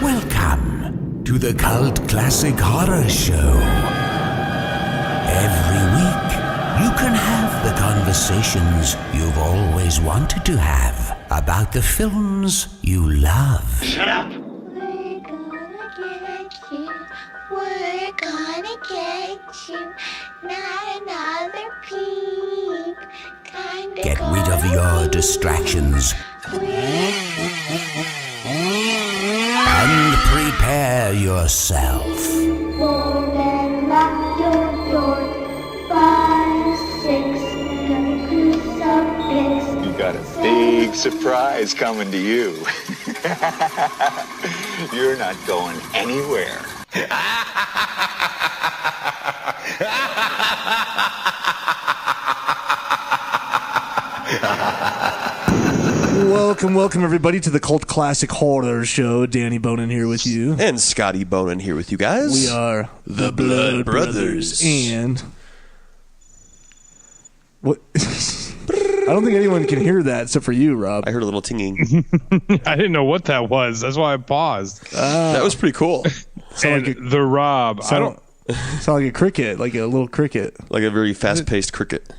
Welcome to the Cult Classic Horror Show. Every week, you can have the conversations you've always wanted to have about the films you love. Shut up! We're gonna get you, not another peep. Get rid of your distractions and prepare yourself. Fold and lock your door. 5, 6, gonna glue some pics. You got a big surprise coming to you. You're not going anywhere. Welcome everybody to the Cult Classic Horror Show. Danny Bonin here with you. And Scotty Bonin here with you guys. We are the Blood Brothers. And what? I don't think anyone can hear that except for you, Rob. I heard a little tinging. I didn't know what that was. That's why I paused. That was pretty cool. And like the Rob. I don't. Sound like a cricket, like a little cricket. Like a very fast-paced cricket.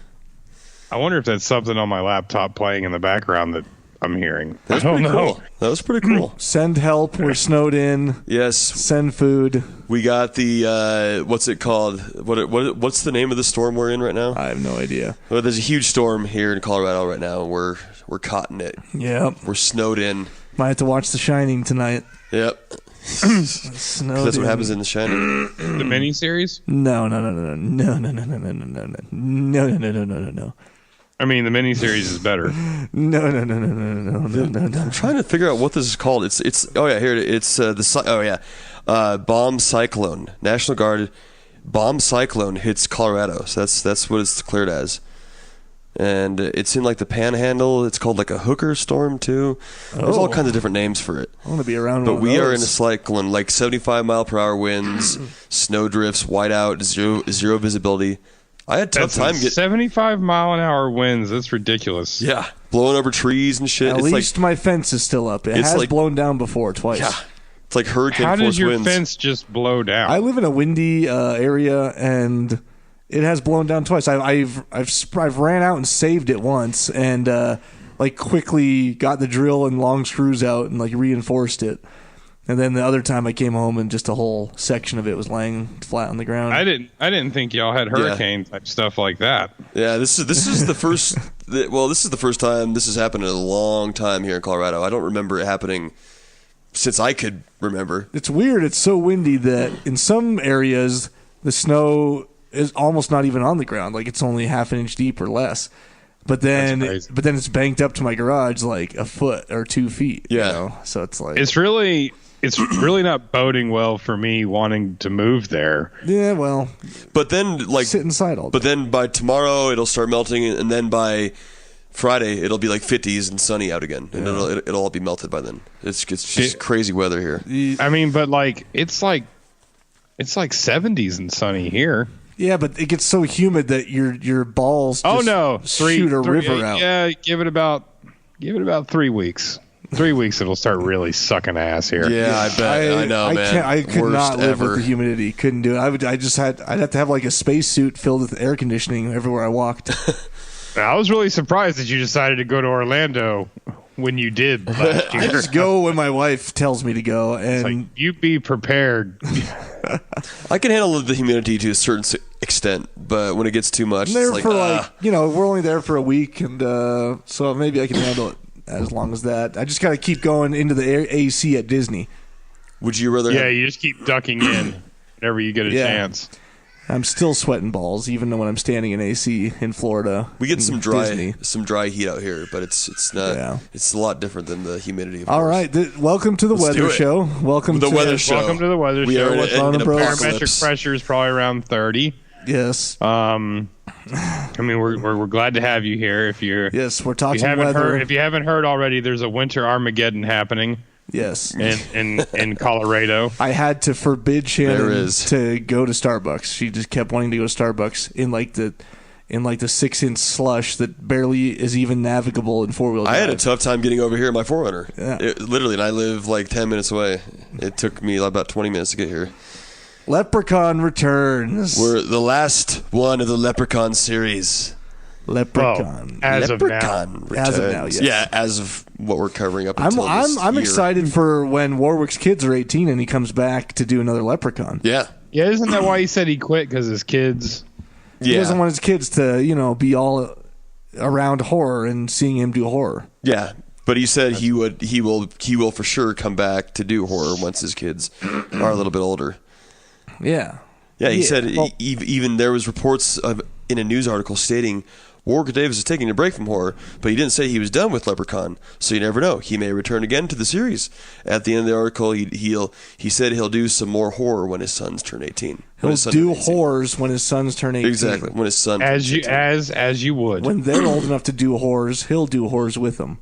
I wonder if that's something on my laptop playing in the background that I'm hearing. That was I don't pretty know. cool. That was pretty cool. Send help. We're snowed in. Yes. Send food. We got the, what's it called? What's the name of the storm we're in right now? I have no idea. Well, there's a huge storm here in Colorado right now. We're caught in it. Yep. We're snowed in. Might have to watch The Shining tonight. Yep. Snowed That's in. what happens in The Shining. The miniseries? No. I mean, the miniseries is better. No. I'm trying to figure out what this is called. It's oh yeah, here it is. It's bomb cyclone. National Guard bomb cyclone hits Colorado. So that's what it's declared as. And it's in like the Panhandle. It's called like a hooker storm too. There's all kinds of different names for it. I want to be around. But one of we are in a those. cyclone, like 75 mile per hour winds, snow drifts, whiteout, zero visibility. I had a tough time getting 75 mile an hour winds. That's ridiculous. Yeah, blowing over trees and shit. At It's least my fence is still up. It it's has like- blown down before, twice. yeah, it's like hurricane How force does your winds. fence just blow down? I live in a windy area, and it has blown down twice. I've ran out and saved it once, and like quickly got the drill and long screws out and like reinforced it. And then the other time I came home and just a whole section of it was laying flat on the ground. I didn't think y'all had hurricane type stuff like that. Yeah, this is the first. This is the first time this has happened in a long time here in Colorado. I don't remember it happening since I could remember. It's weird. It's so windy that in some areas the snow is almost not even on the ground. Like it's only half an inch deep or less. But then it's banked up to my garage like a foot or 2 feet. Yeah. You know? So it's like It's really not boding well for me wanting to move there. yeah. Well, But then like sit inside all day. But then by tomorrow it'll start melting, and then by Friday it'll be like 50s and sunny out again, and it'll all be melted by then. It's just crazy weather here. I mean, but like it's like 70s and sunny here. Yeah, but it gets so humid that your balls just shoot a river out. Yeah, give it about 3 weeks. 3 weeks it'll start really sucking ass here. Yeah, I bet. I know, man. I could Worst not live ever. with the humidity. Couldn't do it. I'd have to have like a spacesuit filled with air conditioning everywhere I walked. I was really surprised that you decided to go to Orlando when you did last year. I just go when my wife tells me to go, It's and like, you be prepared. I can handle the humidity to a certain extent, but when it gets too much, I'm there it's for like, we're only there for a week, and so maybe I can handle it as long as that. I just got to keep going into the AC at Disney. would you rather? Yeah, you just keep ducking in whenever you get a Yeah. chance. I'm still sweating balls, even when I'm standing in AC in Florida. We get some dry Disney. heat out here, but it's not. Yeah. It's a lot different than the humidity. Of All course. right, welcome to the Let's do weather it. show. Welcome The to weather show. Welcome to the weather We show. are in, What's an on, bro? barometric apocalypse. pressure is probably around 30. Yes. I mean, we're glad to have you here. If you're Yes, we're if talking you haven't weather. heard, if you haven't heard already, there's a winter Armageddon happening Yes. in Colorado. I had to forbid There Shannon is. to go to Starbucks. She just kept wanting to go to Starbucks in in like the 6-inch slush that barely is even navigable in 4-wheel drive. I had a tough time getting over here in my 4Runner. Yeah. Literally, and I live like 10 minutes away. It took me about 20 minutes to get here. Leprechaun Returns. We're the last one of the Leprechaun series. Leprechaun. As of now. Leprechaun Returns. As of now, yes. Yeah, as of what we're covering up until this I'm year. excited for when Warwick's kids are 18 and he comes back to do another Leprechaun. Yeah. Yeah, isn't that why he said he quit? Because his kids. He doesn't want his kids to, be all around horror and seeing him do horror. Yeah, but he said he will for sure come back to do horror once his kids are a little bit older. Yeah. Yeah, he said well- even there was reports in a news article stating Warwick Davis is taking a break from horror, but he didn't say he was done with Leprechaun, so you never know. He may return again to the series. At the end of the article, he said he'll do some more horror when his sons turn 18. He'll do horrors when his sons turn 18. Exactly, when his son As turns you 18. as you would. When they're old enough to do horrors, he'll do horrors with them.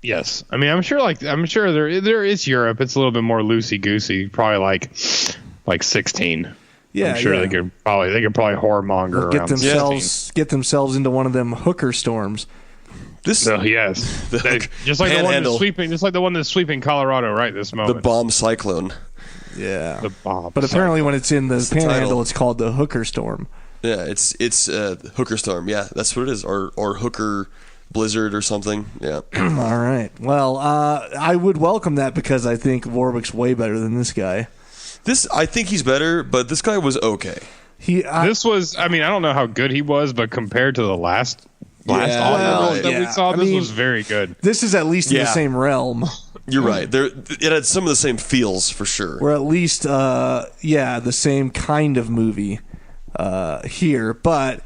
Yes, I mean I'm sure there is Europe. It's a little bit more loosey goosey. Probably like 16. Yeah, I'm sure yeah. they could probably horrormonger Get around themselves into one of them hooker storms. This So yes, just like Panhandle. the one that's sweeping Colorado right this the moment. bomb cyclone. Yeah. The bomb. But apparently when it's in the the Panhandle, title. it's called the hooker storm. Yeah, it's Hooker Storm. Yeah, that's what it is, or Hooker Blizzard or something. Yeah. All right. Well, I would welcome that because I think Warwick's way better than this guy. I think he's better, but this guy was okay. This was. I mean, I don't know how good he was, but compared to the last Yeah, Oscar right. that we saw, I this mean, was very good. This is at least in the Yeah. same realm. You're right. It had some of the same feels for sure. Or at least, the same kind of movie here. But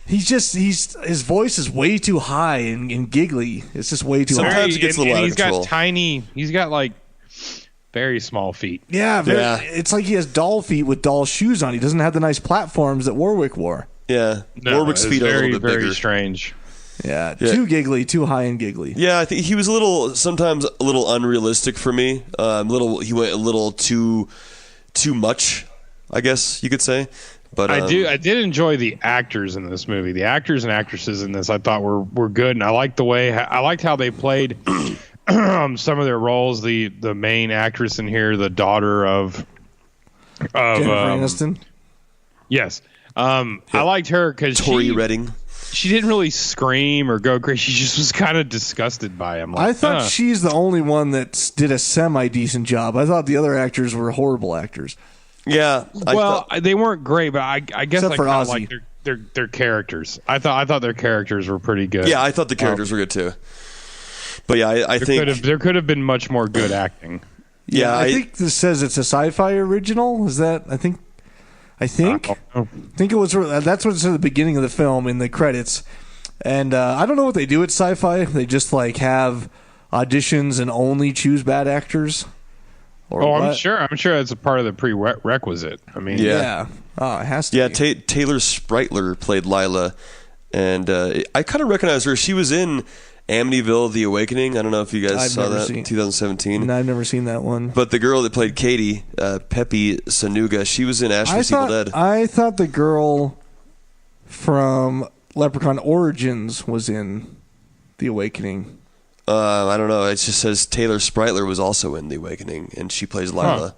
his voice is way too high and giggly. It's just way too high. Sometimes it gets a little out of he's control. He's got like very small feet. Yeah, Yeah. it's like he has doll feet with doll shoes on. He doesn't have the nice platforms that Warwick wore. Yeah. No, Warwick's it's feet are a very, little bit very bigger. strange. Yeah, Yeah. too giggly, too high and giggly. Yeah, I think he was sometimes a little unrealistic for me. He went a little too much, I guess you could say. But I did enjoy the actors in this movie. The actors and actresses in this I thought were good, and I liked how they played some of their roles. The main actress in here, the daughter of Jennifer Aniston. Yes. I liked her because Tori Redding. she didn't really scream or go crazy. She just was kind of disgusted by him. Like, I thought she's the only one that did a semi-decent job. I thought the other actors were horrible actors. Yeah. They weren't great, but I guess Except I for kind of Ozzy. like their characters. I thought their characters were pretty good. I thought the characters were good too. But yeah, I think there could have been much more good acting. Yeah, I think this says it's a sci-fi original. Is that? I think it was. That's what it said at the beginning of the film in the credits. And I don't know what they do at sci-fi. They just like have auditions and only choose bad actors. Or I'm what? sure it's a part of the prerequisite. I mean, Yeah. Oh, it has to. Yeah, be. Taylor Spritler played Lila, and I kind of recognize her. She was in Amityville: The Awakening. I don't know if you guys I've saw never that, seen- 2017. No, I've never seen that one. But the girl that played Katie, Pepe Sanuga, she was in Ash vs. Evil Dead. I thought the girl from Leprechaun Origins was in The Awakening. I don't know. It just says Taylor Spritler was also in The Awakening, and she plays Lila.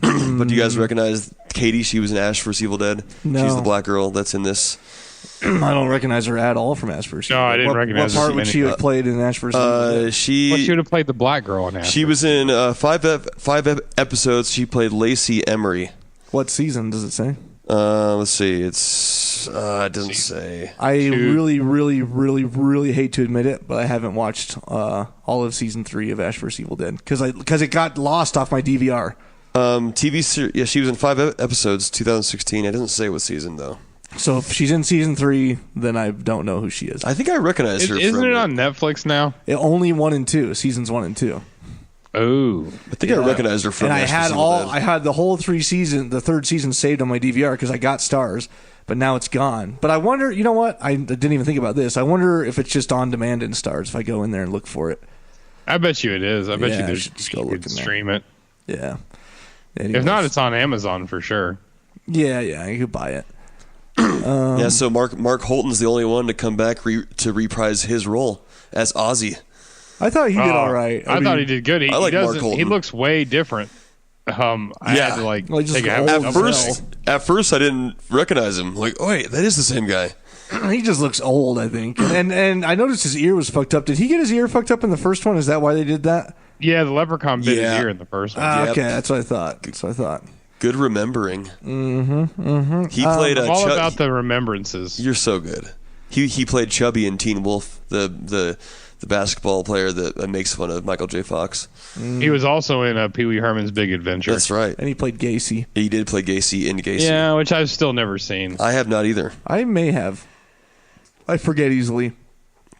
But do you guys recognize Katie? She was in Ash vs. Evil Dead. No. She's the black girl that's in this. I don't recognize her at all from Ash vs. No, I didn't recognize her What part from would she any- have played in Ash vs. Evil Dead? She would have played the black girl in that. She was in five episodes. She played Lacey Emery. What season does it say? Let's see. It doesn't say. I really, really, really, really hate to admit it, but I haven't watched all of season 3 of Ash vs. Evil Dead because it got lost off my DVR. TV series. Yeah, she was in 5 episodes, 2016. It doesn't say what season though. So if she's in season 3, then I don't know who she is. I think I recognize her. Isn't from it on Netflix now? Only 1 and 2, seasons 1 and 2. Oh, I think I recognize her from. And Ash vs. Evil Dead. I had the whole the third season saved on my DVR because I got Stars, but now it's gone. But I wonder, you know what? I didn't even think about this. I wonder if it's just on demand in Stars if I go in there and look for it. I bet you it is. I bet Yeah, I you should just go you look could in there. stream it. Yeah. If not, it's on Amazon for sure. Yeah, you could buy it. Yeah, so Mark Holton's the only one to come back to reprise his role as Ozzy. I thought he did all right. I thought he did good. I like Mark Holton. He looks way different. I had to Well, he just take a old half as At first, I didn't recognize him. Like, oh wait, that is the same guy. He just looks old, I think. And I noticed his ear was fucked up. Did he get his ear fucked up in the first one? Is that why they did that? Yeah, the leprechaun bit his Yeah. ear in the first one. Yep. Okay, that's what I thought. Good remembering. He played I'm all about the remembrances. You're so good. He played Chubby in Teen Wolf, the basketball player that makes fun of Michael J. Fox. He was also in Pee Wee Herman's Big Adventure. That's right. And he played Gacy. He did play Gacy in Gacy. Yeah, which I've still never seen. I have not either. I may have. I forget easily.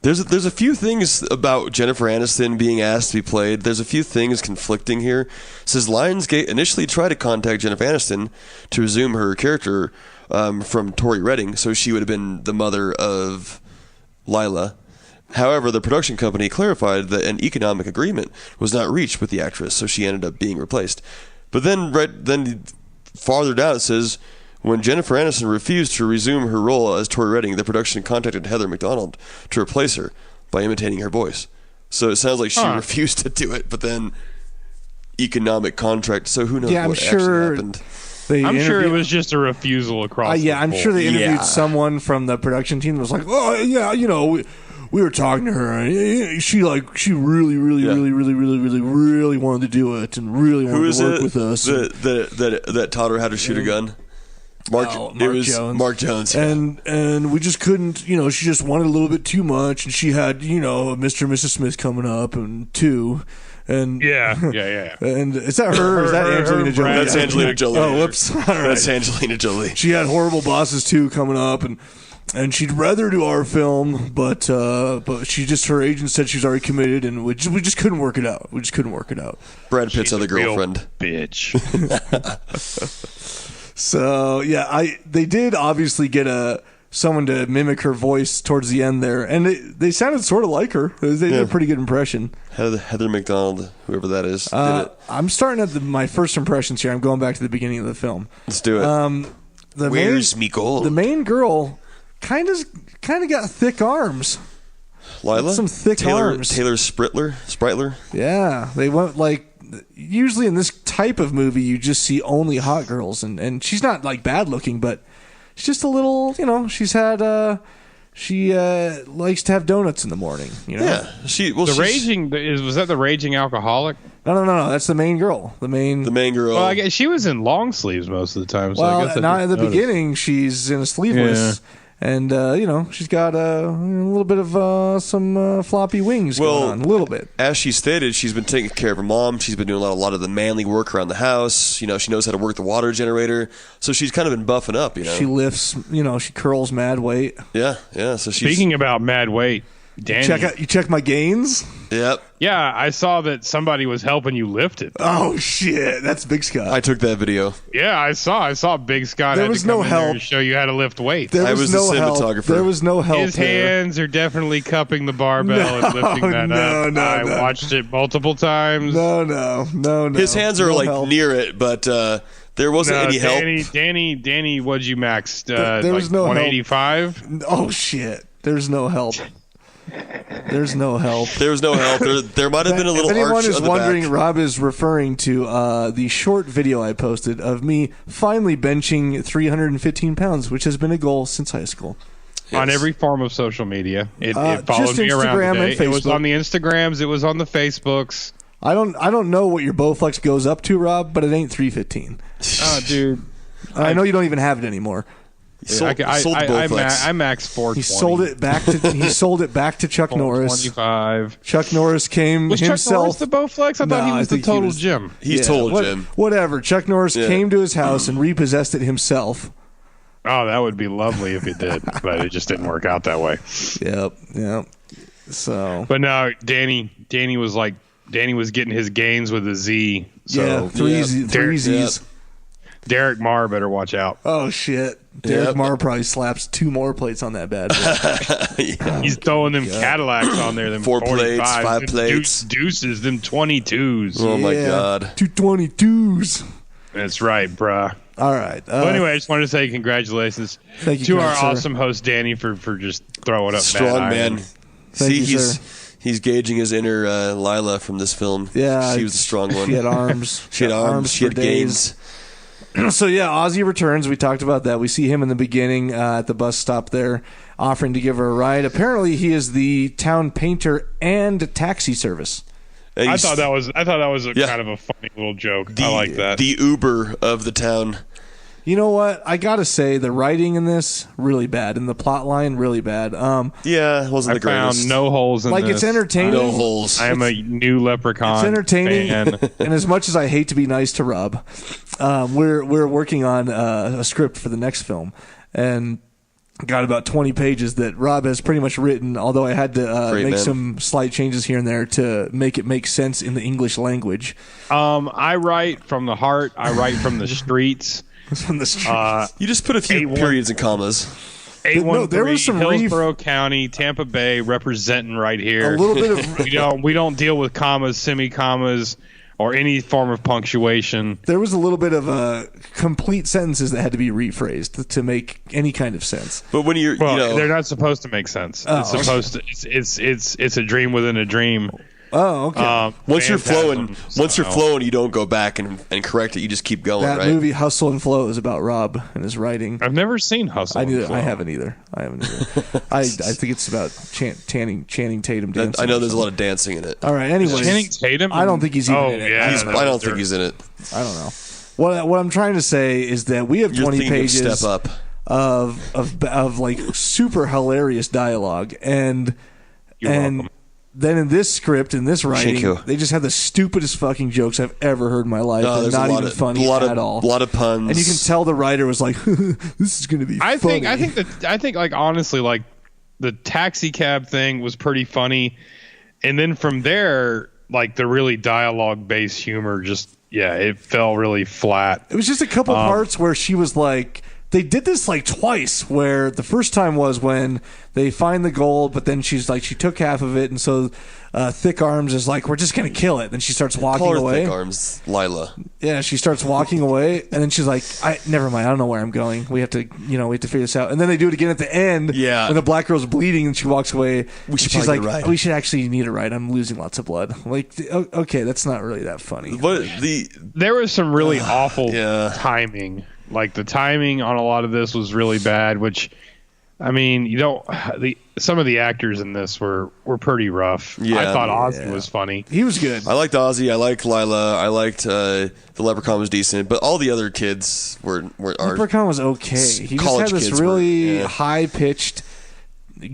There's a few things about Jennifer Aniston being asked to be played. There's a few things conflicting here. It says Lionsgate initially tried to contact Jennifer Aniston to resume her character from Tori Redding, so she would have been the mother of Lila. However, the production company clarified that an economic agreement was not reached with the actress, so she ended up being replaced. But then farther down it says, when Jennifer Aniston refused to resume her role as Tori Redding, the production contacted Heather McDonald to replace her by imitating her voice. So it sounds like she refused to do it, but then economic contract, so who knows Yeah, I'm what sure actually happened. I'm sure it was just a refusal across the I'm board. sure they interviewed Yeah. someone from the production team that was like, oh, yeah, you know, we were talking to her. And she really wanted to do it and really Who wanted is to work it with us. that taught her how to shoot a gun? Mark Jones. Mark Jones. Yeah. And we just couldn't, you know, she just wanted a little bit too much, and she had, you know, Mr. and Mrs. Smith coming up and two. And Yeah. And is that her or is that Angelina Jolie? That's Angelina Jolie. Oh, whoops. All right. That's Angelina Jolie. She had Horrible Bosses 2 coming up, and she'd rather do our film, but she just, her agent said she's already committed, and we just couldn't work it out. Brad Pitt's She's a other real girlfriend. bitch. So yeah, they did obviously get someone to mimic her voice towards the end there, and they sounded sort of like her. They did a pretty good impression. Heather McDonald, whoever that is, did it. I'm starting at my first impressions here. I'm going back to the beginning of the film. Let's do it. Where's me gold? The main girl kind of got thick arms. Lila? Some thick arms. Taylor Spritler? Yeah, they went like. Usually in this type of movie, you just see only hot girls, and she's not like bad looking, but she's just a little, you know. She's had she likes to have donuts in the morning, you know. Yeah, was that the raging alcoholic? No. That's the main girl. The main girl. Well, I guess she was in long sleeves most of the time. So I guess not at the noticed. beginning. She's in a sleeveless. Yeah. And, you know, she's got a little bit of some floppy wings going on. A little bit. As she stated, she's been taking care of her mom. She's been doing a lot of the manly work around the house. You know, she knows how to work the water generator. So she's kind of been buffing up, you know. She lifts, you know, she curls mad weight. Yeah. So she's... Speaking about mad weight, Danny. You check my gains? Yep. Yeah, I saw that somebody was helping you lift it. Oh, shit. That's Big Scott. I took that video. Yeah, I saw Big Scott. There had was to come no in there help. to show you how to lift weights. There I was the help. cinematographer. There was no help. His hands are definitely cupping the barbell and lifting that up. I watched it multiple times. No. His hands are like near it, but there wasn't any help. Danny, what'd you max? There was no 185? Oh, shit. There's no help. There's no help. There was no help. There might have been a little If anyone arch is on the wondering, back. Rob is referring to the short video I posted of me finally benching 315 pounds, which has been a goal since high school. Yes. On every form of social media. It followed just me around Instagram today. and It was Facebook. on the Instagrams. It was on the Facebooks. I don't know what your Bowflex goes up to, Rob, but it ain't 315. Oh, dude. I know you don't even have it anymore. Sold the Bowflex. I max 420. He sold it back to Chuck Norris. 425. Chuck Norris came Was Chuck Norris himself. the Bowflex? I thought he was the total Jim. He's total Jim. Whatever. Chuck Norris came to his house and repossessed it himself. Oh, that would be lovely if it did, but it just didn't work out that way. Yep. So, But no, Danny was getting his gains with a Z. So yeah, three Z's. Derek Marr better watch out. Oh shit! Derek Marr probably slaps 2 more plates on that bad boy. He's throwing them Cadillacs on there. Them 4 plates, 45s, 5 them plates. Deuces, them 22s. Oh my God. 222s. That's right, bruh. All right. Well, anyway, I just wanted to say congratulations Thank you, to kind our sir. awesome host Danny for just throwing up Strong Mad man. Iron. See, you, sir. he's gauging his inner Lila from this film. Yeah, she was the strong one. She had arms. She had arms. She for had days. gains. So yeah, Ozzy returns. We talked about that. We see him in the beginning at the bus stop there, offering to give her a ride. Apparently, he is the town painter and taxi service. And I thought that was a Yeah. kind of a funny little joke. I like that. The Uber of the town. You know what? I gotta say the writing in this really bad, and the plot line really bad. Yeah, it wasn't I the greatest. found no holes in Like this. it's entertaining. No holes. I am a new Leprechaun It's entertaining, fan. and as much as I hate to be nice to Rob, we're working on a script for the next film, and got about 20 pages that Rob has pretty much written. Although I had to Great make man. some slight changes here and there to make it make sense in the English language. I write from the heart. I write from the streets. From the street. You just put a few 8-1. periods and commas. 813 No, there was some Hillsborough County, Tampa Bay, representing right here. A little bit of we don't deal with commas, semi-commas, or any form of punctuation. there was a little bit of complete sentences that had to be rephrased to make any kind of sense. But when you're, Well, they're not supposed to make sense. Oh, It's supposed to. It's a dream within a dream. Oh, okay. once you're Phantasm, flowing, so- you don't go back and correct it. You just keep going, That right? movie Hustle and Flow is about Rob and his writing. I've never seen Hustle. and Flow. I haven't either. I think it's about Channing Tatum dancing. I know there's a lot of dancing in it. All right. Anyways, Channing Tatum. I don't think he's even Oh in it. yeah, I don't think he's in it. I don't know. What I'm trying to say is that we have You're 20 thinking of pages Step Up. of like super hilarious dialogue, and You're and welcome. then in this script, in this writing, Thank you. they just have the stupidest fucking jokes I've ever heard in my life. No, They're there's not a lot even of, funny at all. A lot of puns. And you can tell the writer was like, "This is going to be I funny." think like honestly, like the taxi cab thing was pretty funny, and then from there, like the really dialogue based humor it fell really flat. It was just a couple parts where she was like, they did this like twice, where the first time was when they find the gold, but then she's like, she took half of it, and so Thick Arms is like, we're just going to kill it. Then she starts walking Call her away. Thick Arms, Lila. Yeah, she starts walking away, and then she's like, never mind, I don't know where I'm going. We have to figure this out. And then they do it again at the end, Yeah. when the black girl's bleeding, and she walks away. We should she's probably like, get a ride. we should actually need a ride. I'm losing lots of blood. I'm like, okay, that's not really that funny. There was some really awful yeah. timing. Like the timing on a lot of this was really bad, which I mean, some of the actors in this were pretty rough. Yeah. I thought Ozzy was funny. He was good. I liked Ozzy. I liked Lila. I liked the Leprechaun was decent, but all the other kids were Leprechaun was okay. He just college had this kids really were- high pitched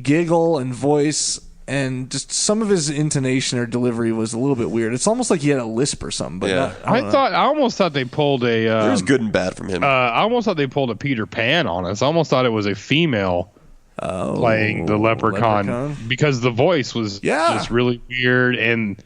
giggle and voice, and just some of his intonation or delivery was a little bit weird. It's almost like he had a lisp or something. But Yeah. not, I don't know. I almost thought they pulled a. There was good and bad from him. I almost thought they pulled a Peter Pan on us. I almost thought it was a female playing the leprechaun, because the voice was just really weird. And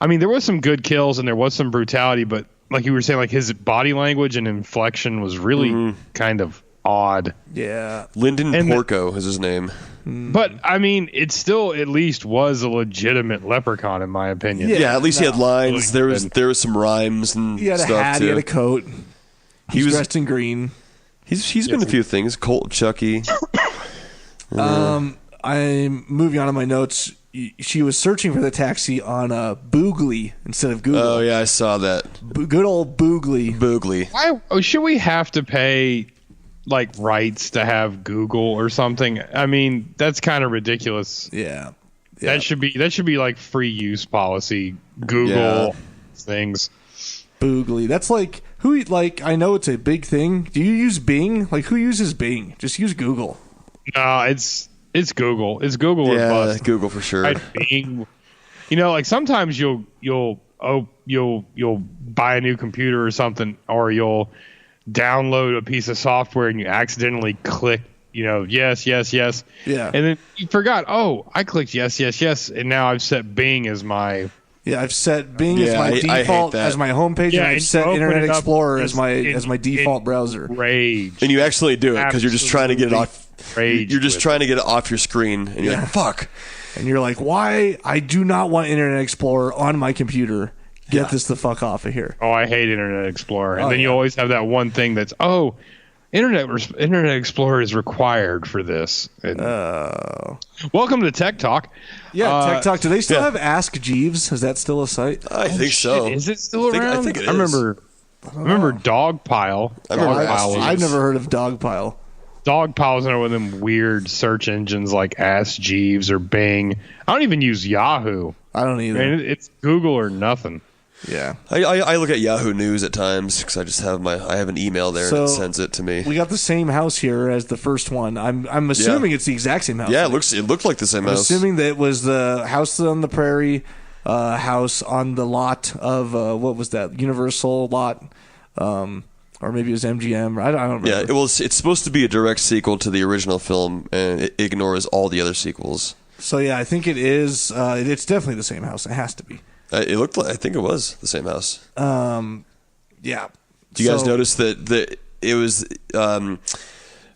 I mean, there was some good kills and there was some brutality, but like you were saying, like his body language and inflection was really kind of odd. Yeah. Lyndon and Porco is his name. But I mean, it still at least was a legitimate leprechaun, in my opinion. Yeah. Yeah, at least he had lines. Really There was some rhymes and He had a stuff hat. too. He had a coat. He He's was dressed in green. he's been in a few things. Colt Chucky. I'm moving on to my notes. She was searching for the taxi on Boogly instead of Google. Oh yeah, I saw that. Good old Boogly. Boogly. Why should we have to pay like rights to have Google or something? I mean, that's kind of ridiculous. Yeah. That should be like free use policy. Google Yeah. things. Boogly. That's like I know it's a big thing. Do you use Bing? Like who uses Bing? Just use Google. No, it's Google. It's Google or Yeah, bust. Google for sure. Right, Bing. You know, like sometimes you'll buy a new computer or something, or you'll download a piece of software and you accidentally click, yes. Yeah. And then you forgot, I clicked yes, and now I've set Bing as my. Yeah, I've set Bing as Yeah, my I hate default that. as my homepage, Yeah, and and I've set you open Internet it up Explorer as my in default browser. Rage. And you actually do it because you're just trying to get it off. Rage You're just with trying to get it off your screen, and you're like, "Fuck." And you're like, why? I do not want Internet Explorer on my computer. Get this the fuck off of here. Oh, I hate Internet Explorer. And then you always have that one thing that's, Internet Explorer is required for this. And, welcome to Tech Talk. Yeah, Tech Talk. Do they still have Ask Jeeves? Is that still a site? I think so. Is it still around? I think it is. I remember Dogpile. I've never heard of Dogpile. Dogpile's one of them weird search engines like Ask Jeeves or Bing. I don't even use Yahoo. I don't either. I mean, it's Google or nothing. Yeah. I look at Yahoo News at times because I just have I have an email there and it sends it to me. We got the same house here as the first one. I'm assuming it's the exact same house. Yeah, it looked like the same house. I'm assuming that it was the house on the prairie, house on the lot of what was that? Universal lot, or maybe it was MGM. I don't remember. Yeah, it's supposed to be a direct sequel to the original film, and it ignores all the other sequels. So yeah, I think it is. It's definitely the same house. It has to be. It looked like, I think it was the same house. Yeah. Do you guys notice that it was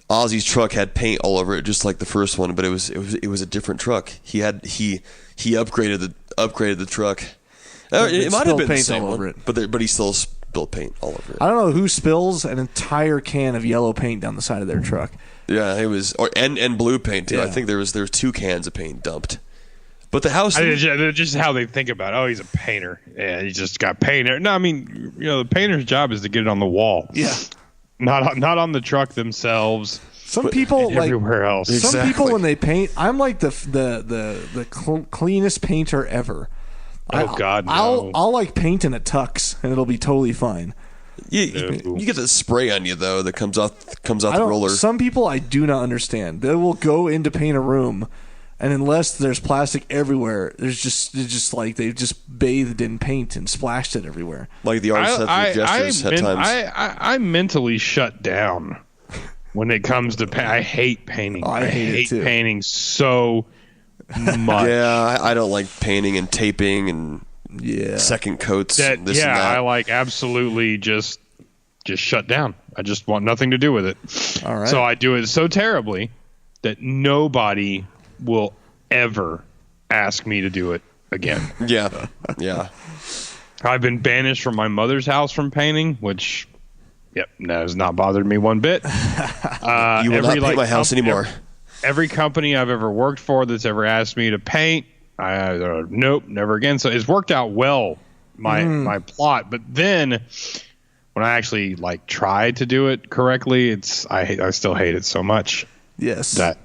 Ozzy's truck had paint all over it, just like the first one, but it was a different truck. He upgraded the truck. It might have been the same one, but he still spilled paint all over it. I don't know who spills an entire can of yellow paint down the side of their truck. Yeah, it was, and blue paint too. Yeah. I think there was 2 cans of paint dumped. But the house, just how they think about it. Oh, he's a painter. Yeah, he just got painter. No, I mean, the painter's job is to get it on the wall. Yeah, not on the truck themselves. Some people like everywhere else. Some people when they paint, I'm like the cleanest painter ever. God, no. I'll like paint in a tux and it'll be totally fine. You get the spray on you though that comes off the roller. Some people I do not understand. They will go in to paint a room. And unless there's plastic everywhere, it's just like they've just bathed in paint and splashed it everywhere. Like the artist at the gestures at times. I mentally shut down when it comes to I hate painting. I hate painting so much. Yeah, I don't like painting and taping and second coats. And that. I like absolutely just shut down. I just want nothing to do with it. All right. So I do it so terribly that nobody will ever ask me to do it again. Yeah. I've been banished from my mother's house from painting, which, that has not bothered me one bit. You will not paint my house anymore. Every company I've ever worked for that's ever asked me to paint, nope, never again. So it's worked out well, my plot. But then when I actually tried to do it correctly, I still hate it so much. Yes. That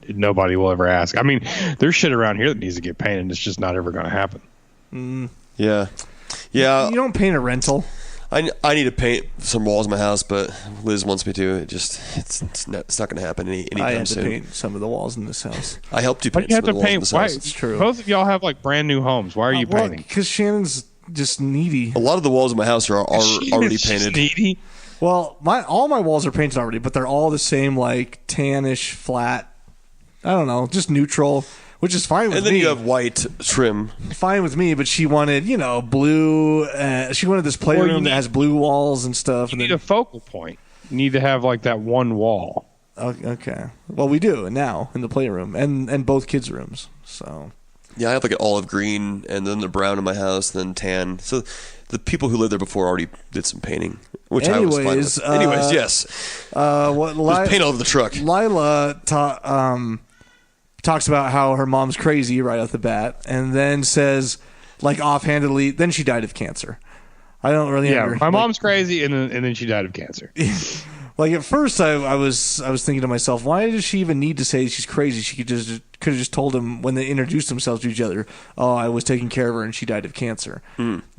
nobody will ever ask. I mean, there's shit around here that needs to get painted. It's just not ever going to happen. Yeah. You don't paint a rental. I need to paint some walls in my house, but Liz wants me to. It's not going to happen anytime soon. I had to paint some of the walls in this house. I helped you paint you have some to of the paint. walls in this house. It's true. Both of y'all have brand new homes. Why are you painting? Because Shannon's just needy. A lot of the walls in my house are already painted. Needy. Well, all my walls are painted already, but they're all the same tannish flat. I don't know, just neutral, which is fine with me. And then you have white trim. Fine with me, but she wanted, blue. She wanted this playroom that has blue walls and stuff. You need a focal point. You need to have that one wall. Okay. Well, we do now in the playroom and both kids' rooms. So. Yeah, I have an olive green and then the brown in my house, then tan. So the people who lived there before already did some painting, which I was fine with. Anyways, yes. Just paint all over the truck. Lila talks about how her mom's crazy right off the bat, and then says, offhandedly, then she died of cancer. I don't really. Yeah, my mom's crazy, and then she died of cancer. At first, I was thinking to myself, why does she even need to say she's crazy? She could have just told him when they introduced themselves to each other. Oh, I was taking care of her, and she died of cancer.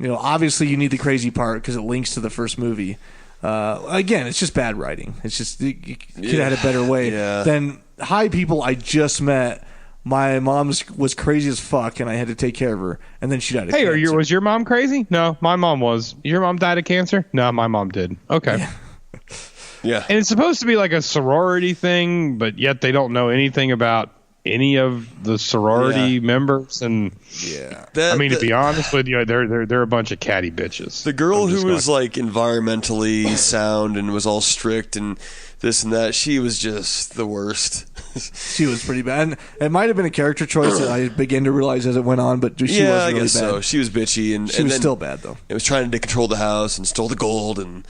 Obviously, you need the crazy part because it links to the first movie. Again, it's just bad writing. It's just you could have had a better way. Yeah. Then, hi, people I just met. My mom was crazy as fuck, and I had to take care of her, and then she died of cancer. Hey, was your mom crazy? No, my mom was. Your mom died of cancer? No, my mom did. Okay. Yeah. And it's supposed to be a sorority thing, but yet they don't know anything about any of the sorority members, and Yeah. I mean, to be honest with you, they're a bunch of catty bitches. The girl who was like environmentally sound and was all strict and this and that, she was just the worst. She was pretty bad. And it might have been a character choice that I began to realize as it went on, but she was really I guess bad. so. She was bitchy, and She was then still bad, though. It was trying to control the house and stole the gold and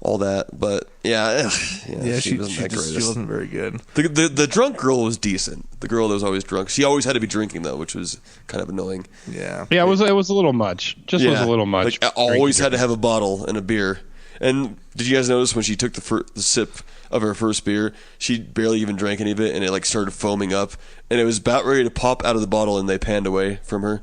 all that. But yeah, She wasn't that great. she wasn't very good. The drunk girl was decent. The girl that was always drunk. She always had to be drinking though, which was kind of annoying. Yeah. Yeah, it was a little much. Was a little much. Like, always had to have a bottle and a beer. And did you guys notice when she took the sip of her first beer, she barely even drank any of it, and it like started foaming up, and it was about ready to pop out of the bottle, and they panned away from her.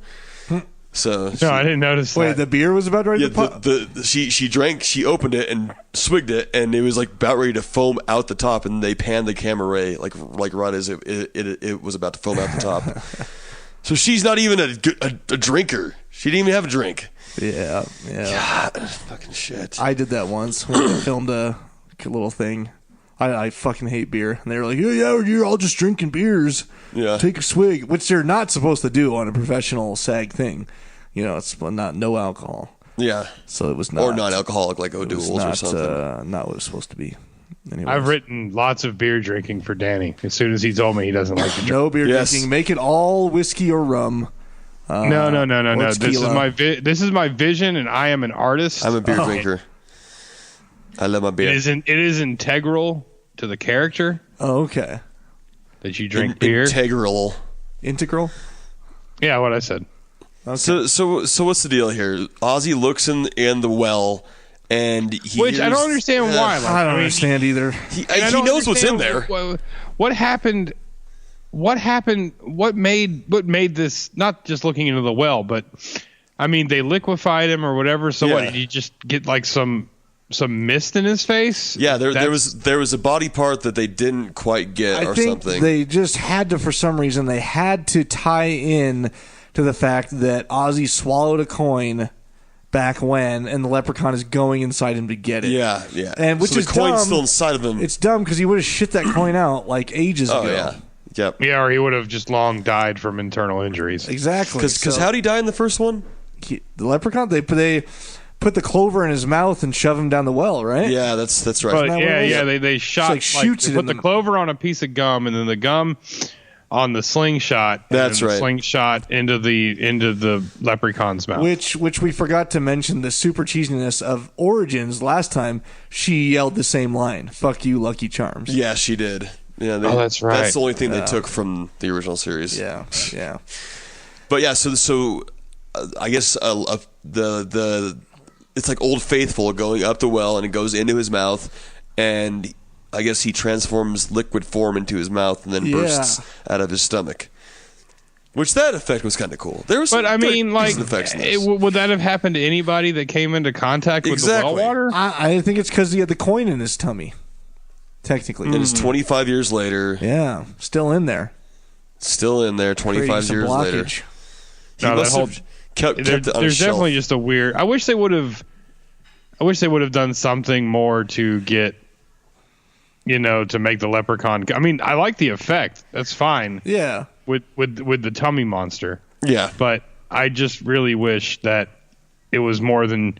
So No, I didn't notice that. Wait, the beer was about ready yeah, to pop? she drank, she opened it and swigged it, and it was like about ready to foam out the top, and they panned the camera away like right as it was about to foam out the top. So she's not even a drinker. She didn't even have a drink. Yeah. God, fucking shit. I did that once when I filmed a little thing. I fucking hate beer. And they were like, yeah, you're all just drinking beers. Yeah. Take a swig, which they're not supposed to do on a professional SAG thing. You know, it's not no alcohol. Yeah. So it was not. Or non-alcoholic like it was O'Doul's or something. not what it was supposed to be. Anyways. I've written lots of beer drinking for Danny. As soon as he told me he doesn't like to drink. No beer Yes. drinking. Make it all whiskey or rum. No. or tequila. This is my vision, and I am an artist. I'm a beer drinker. I love my beer. It is integral to the character Oh, okay. that you drink beer. Integral. Integral? Yeah, what I said. Okay. So what's the deal here? Ozzy looks in the well, and he Which I don't understand why. Like, I don't understand either. He and I don't knows what's in understand there. What happened? What happened? What made this? Not just looking into the well, but I mean, they liquefied him or whatever. So what? Yeah. Did you just get like some mist in his face? Yeah, there was a body part that they didn't quite get I or think something. they just had to, for some reason, they had to tie in to the fact that Ozzy swallowed a coin back when, and the leprechaun is going inside him to get it. yeah. And which so is the coin's dumb. still inside of him. It's dumb because he would have shit that coin out like ages Oh ago. yeah. Yep. Yeah, or he would have just long died from internal injuries. Exactly. Because So how'd he die in the first one? the leprechaun, they put the clover in his mouth and shove him down the well, right? Yeah, that's right. But that what it is? they shot like shoots they it put in the the- clover on a piece of gum, and then the gum on the slingshot. And That's then the right. Slingshot into the leprechaun's mouth. Which we forgot to mention the super cheesiness of Origins. Last time she yelled the same line, "Fuck you, Lucky Charms." Yeah, she did. Yeah, that's right. That's the only thing they took from the original series. Yeah. But yeah, so I guess the it's like Old Faithful going up the well, and it goes into his mouth, and I guess he transforms liquid form into his mouth and then bursts out of his stomach. Which that effect was kind of cool. There was, But I mean, like, effects in this. would that have happened to anybody that came into contact with Exactly. the well water? I think it's because he had the coin in his tummy. Technically, and it's 25 years later, yeah, still in there. still in there. 25 Creating some years later, blockage. he No, that must whole- have kept it on a There's shelf. definitely just a weird. I wish they would have done something more to get, to make the leprechaun. I mean, I like the effect. That's fine Yeah, with the tummy monster. Yeah, But I just really wish that it was more than.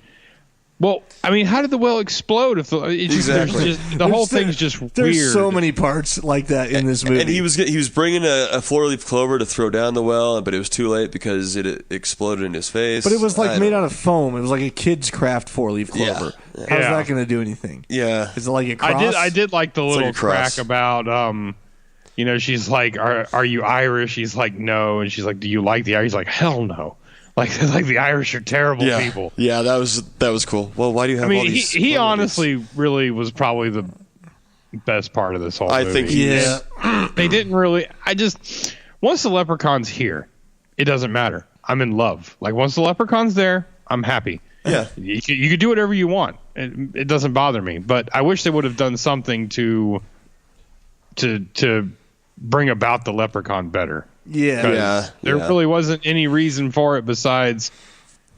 Well, I mean, how did the well explode? If Exactly. the whole thing's just there's weird. so many parts like that in this movie. and he was bringing a four-leaf clover to throw down the well, but it was too late because it exploded in his face. but it was like made out of foam. It was like a kid's craft four-leaf clover. Yeah. How's Yeah. that going to do anything? Yeah, Is it like a cross? I did like the little like a cross. crack about she's like, are you Irish? He's like, no, and she's like, do you like the Irish? He's like, hell no. Like the Irish are terrible people. Yeah, that was cool. Well, why do you have I all mean, these? he other honestly really was probably the best part of this whole I movie. think he Yeah. is. They didn't really. Once the leprechaun's here, it doesn't matter. I'm in love. Like once the leprechaun's there, I'm happy. Yeah. You could do whatever you want. It doesn't bother me. But I wish they would have done something to bring about the leprechaun better. Yeah. 'Cause Yeah, there yeah. really wasn't any reason for it besides,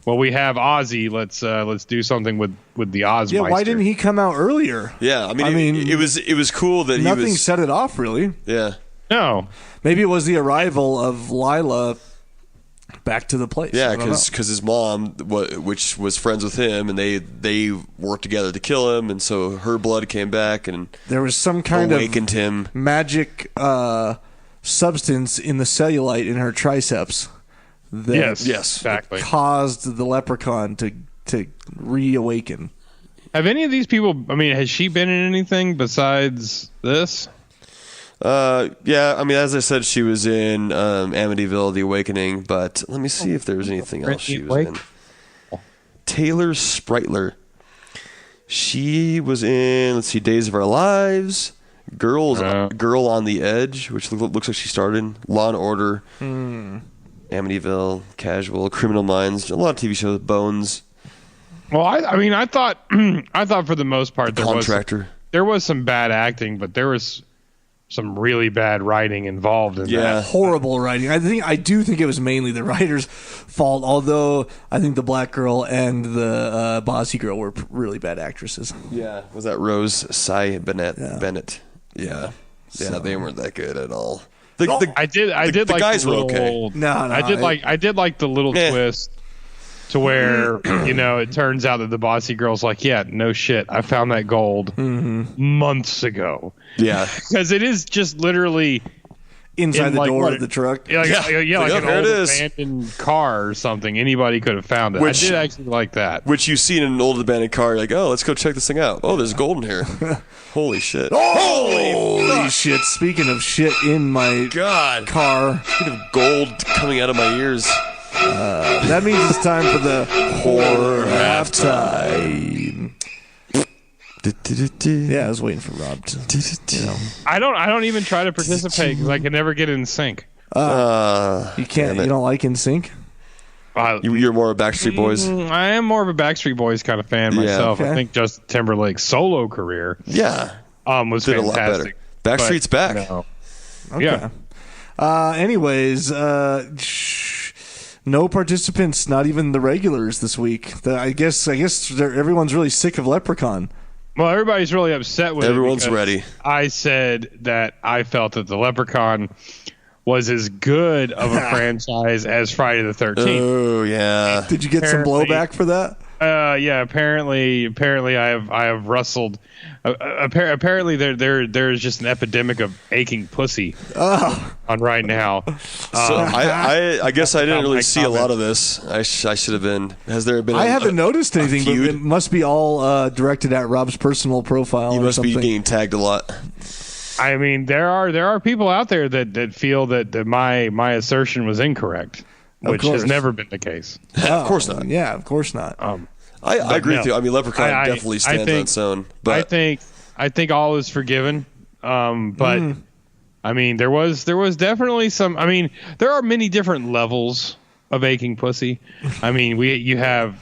well, we have Ozzy. Let's do something with the Ozmeister. Yeah, why didn't he come out earlier? Yeah, I mean, it was cool that Nothing he was. set it off, really. Yeah, No. Maybe it was the arrival of Lila back to the place. Yeah, I don't know. because his mom, which was friends with him, and they worked together to kill him, and so her blood came back and there was some kind awakened of him. magic substance in the cellulite in her triceps that Yes, exactly. caused the leprechaun to reawaken. Have any of these people? I mean, has she been in anything besides this? Yeah, I mean, as I said, she was in Amityville: The Awakening, but let me see if there was anything else she was in. Taylor Spritler. She was in, let's see, Days of Our Lives, Girl on the Edge, which looks like she started in Law and Order, Amityville, Casual, Criminal Minds, a lot of TV shows, Bones. Well, I mean, I thought for the most part there was some bad acting, but there was some really bad writing involved in that. Horrible writing. I do think it was mainly the writer's fault, although I think the black girl and the Bossy girl were really bad actresses. Yeah. Was that Rose Cy Bennett? Yeah. Bennett. Yeah. So- They weren't that good at all. I did the like guys the were little, okay. No, I did like the little twist to where it turns out that the Bossy girl's like, yeah, no shit, I found that gold months ago. Yeah. Because it is just literally Inside in the like door what of the truck. like an old here it is. abandoned car or something. Anybody could have found it. Which- I did actually like that. Which you see in an old abandoned car, you're like, oh, let's go check this thing out. Oh, there's gold in here. Holy shit. Holy shit. Speaking of shit in my God. car, Speaking of gold coming out of my ears. that means it's time for the horror halftime. Yeah, I was waiting for Rob to. I don't even try to participate because I can never get in sync. You can't. You don't like In Sync? You're more a Backstreet Boys. I am more of a Backstreet Boys kind of fan myself. okay. I think Justin Timberlake's solo career Yeah. was Did a lot better. fantastic. Backstreet's but, back. no. Okay. Yeah. Anyways, no participants, not even the regulars this week. I guess everyone's really sick of Leprechaun. Well, everybody's really upset with Everyone's it because ready. I said that I felt that the Leprechaun was as good of a franchise as Friday the 13th. Oh, yeah. Did you get some Apparently- blowback for that? Yeah. Apparently, I have rustled. Apparently, there's just an epidemic of aching pussy on right now. So I guess I didn't really my see a comment. lot of this. I should have been. Has there been? I haven't noticed anything, but feud? it must be all directed at Rob's personal profile You or must something. be getting tagged a lot. I mean, there are people out there that feel that my assertion was incorrect, which course. has never been the case. Of course not. Yeah, of course not. I agree no. with you. I mean, Leprechaun I definitely stands think- on its own. But I think all is forgiven. But I mean, there was definitely some. I mean, there are many different levels of aching pussy. I mean, you have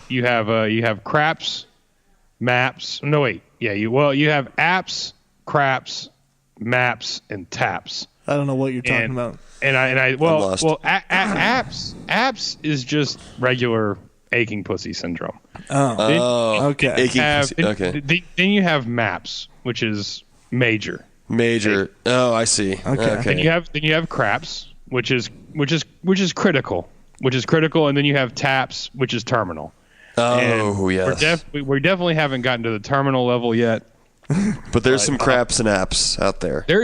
craps, maps. No wait, yeah, you have apps, craps, maps, and taps. I don't know what you're talking about. And I I'm lost. apps is just regular aching pussy syndrome. oh, Okay. aching Have- pussy. Okay, then you have maps, which is major. major. Oh, I see. Okay. Then you have craps, which is critical, and then you have taps, which is terminal. Oh, yes. We definitely haven't gotten to the terminal level yet. But there's some craps and apps out there. There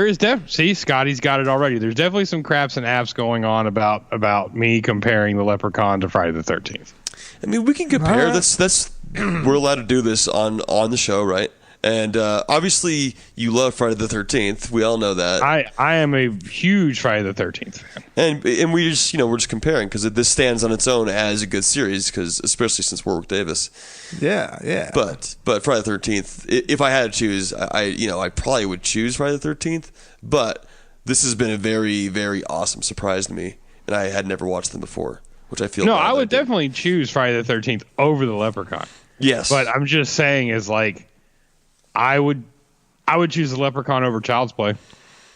is see, Scotty's got it already. There's definitely some craps and apps going on about me comparing the Leprechaun to Friday the 13th. I mean, we can compare. Alright. That's we're allowed to do this on the show, right? And obviously, you love Friday the 13th. We all know that. I am a huge Friday the 13th fan. And we just we're just comparing because this stands on its own as a good series because especially since Warwick Davis. Yeah. But Friday the 13th, if I had to choose, I probably would choose Friday the 13th. But this has been a very, very awesome surprise to me, and I had never watched them before, which I feel. No, bad I that would did. definitely choose Friday the 13th over the Leprechaun. Yes, But I'm just saying is like I would choose the Leprechaun over Child's Play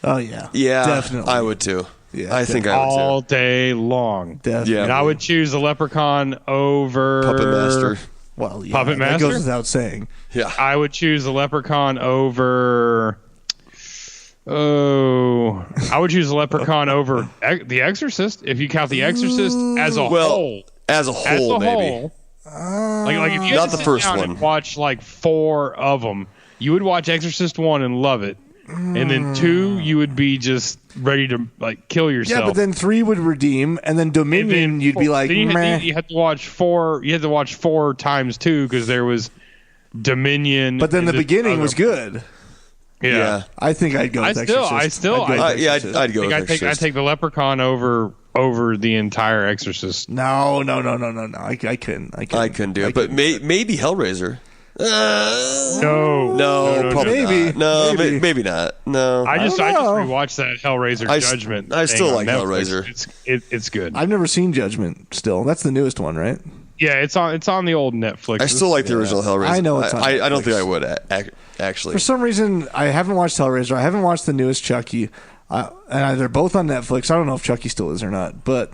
Oh yeah. yeah, Definitely. I would too. Yeah, I think I all would too. day long. Definitely. Yeah. And I would choose the Leprechaun over Puppet Master. Well, yeah. Puppet That Master? goes without saying. Yeah, I would choose the Leprechaun over Oh, I would choose Leprechaun over The Exorcist if you count The Exorcist as a whole. As a whole, maybe. Like if you Not had to the sit first down one. and watch like 4 of them, you would watch Exorcist 1 and love it, and then 2 you would be just ready to like kill yourself. Yeah, but then 3 would redeem, and then Dominion, And then you'd be like, then meh. you had to watch 4. You had to watch 4 times 2 because there was Dominion. But then and the beginning other- was good. Yeah. I think I'd go with Exorcist. I'd go with I'd go with I Exorcist. take the Leprechaun over the entire Exorcist. No. I couldn't. I couldn't do it, but maybe Hellraiser. No, probably maybe. not. No, Maybe. maybe not. No, I just don't know. rewatched that Hellraiser Judgment. I still thing like on Netflix. Hellraiser. It's good. I've never seen Judgment. Still, that's the newest one, right? Yeah, it's on the old Netflix. I still like the original Hellraiser. I know it's on I don't Netflix. think I would actually. For some reason, I haven't watched Hellraiser. I haven't watched the newest Chucky, and they're both on Netflix. I don't know if Chucky still is or not, but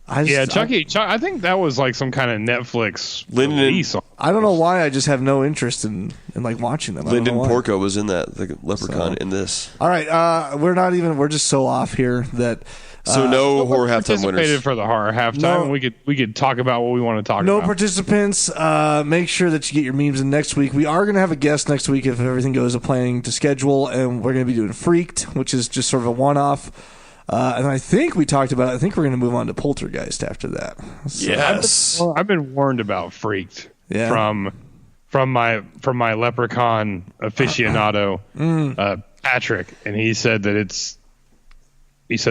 I just, Chucky. I think that was like some kind of Netflix Lyndon- release. I don't know why. I just have no interest in like watching them. I don't Lyndon know why. Porco was in that, the Leprechaun in this. All right, we're just so off here that So no horror halftime Participated winners. for the horror halftime. No. We could talk about what we want to talk no about. participants. Make sure that you get your memes in next week. We are going to have a guest next week if everything goes according to schedule, and we're going to be doing Freaked, which is just sort of a one-off. And I think we talked about it. I think we're going to move on to Poltergeist after that. So, Yes. Well, I've been warned about Freaked Yeah. from my Leprechaun aficionado Patrick, and he said that it's It's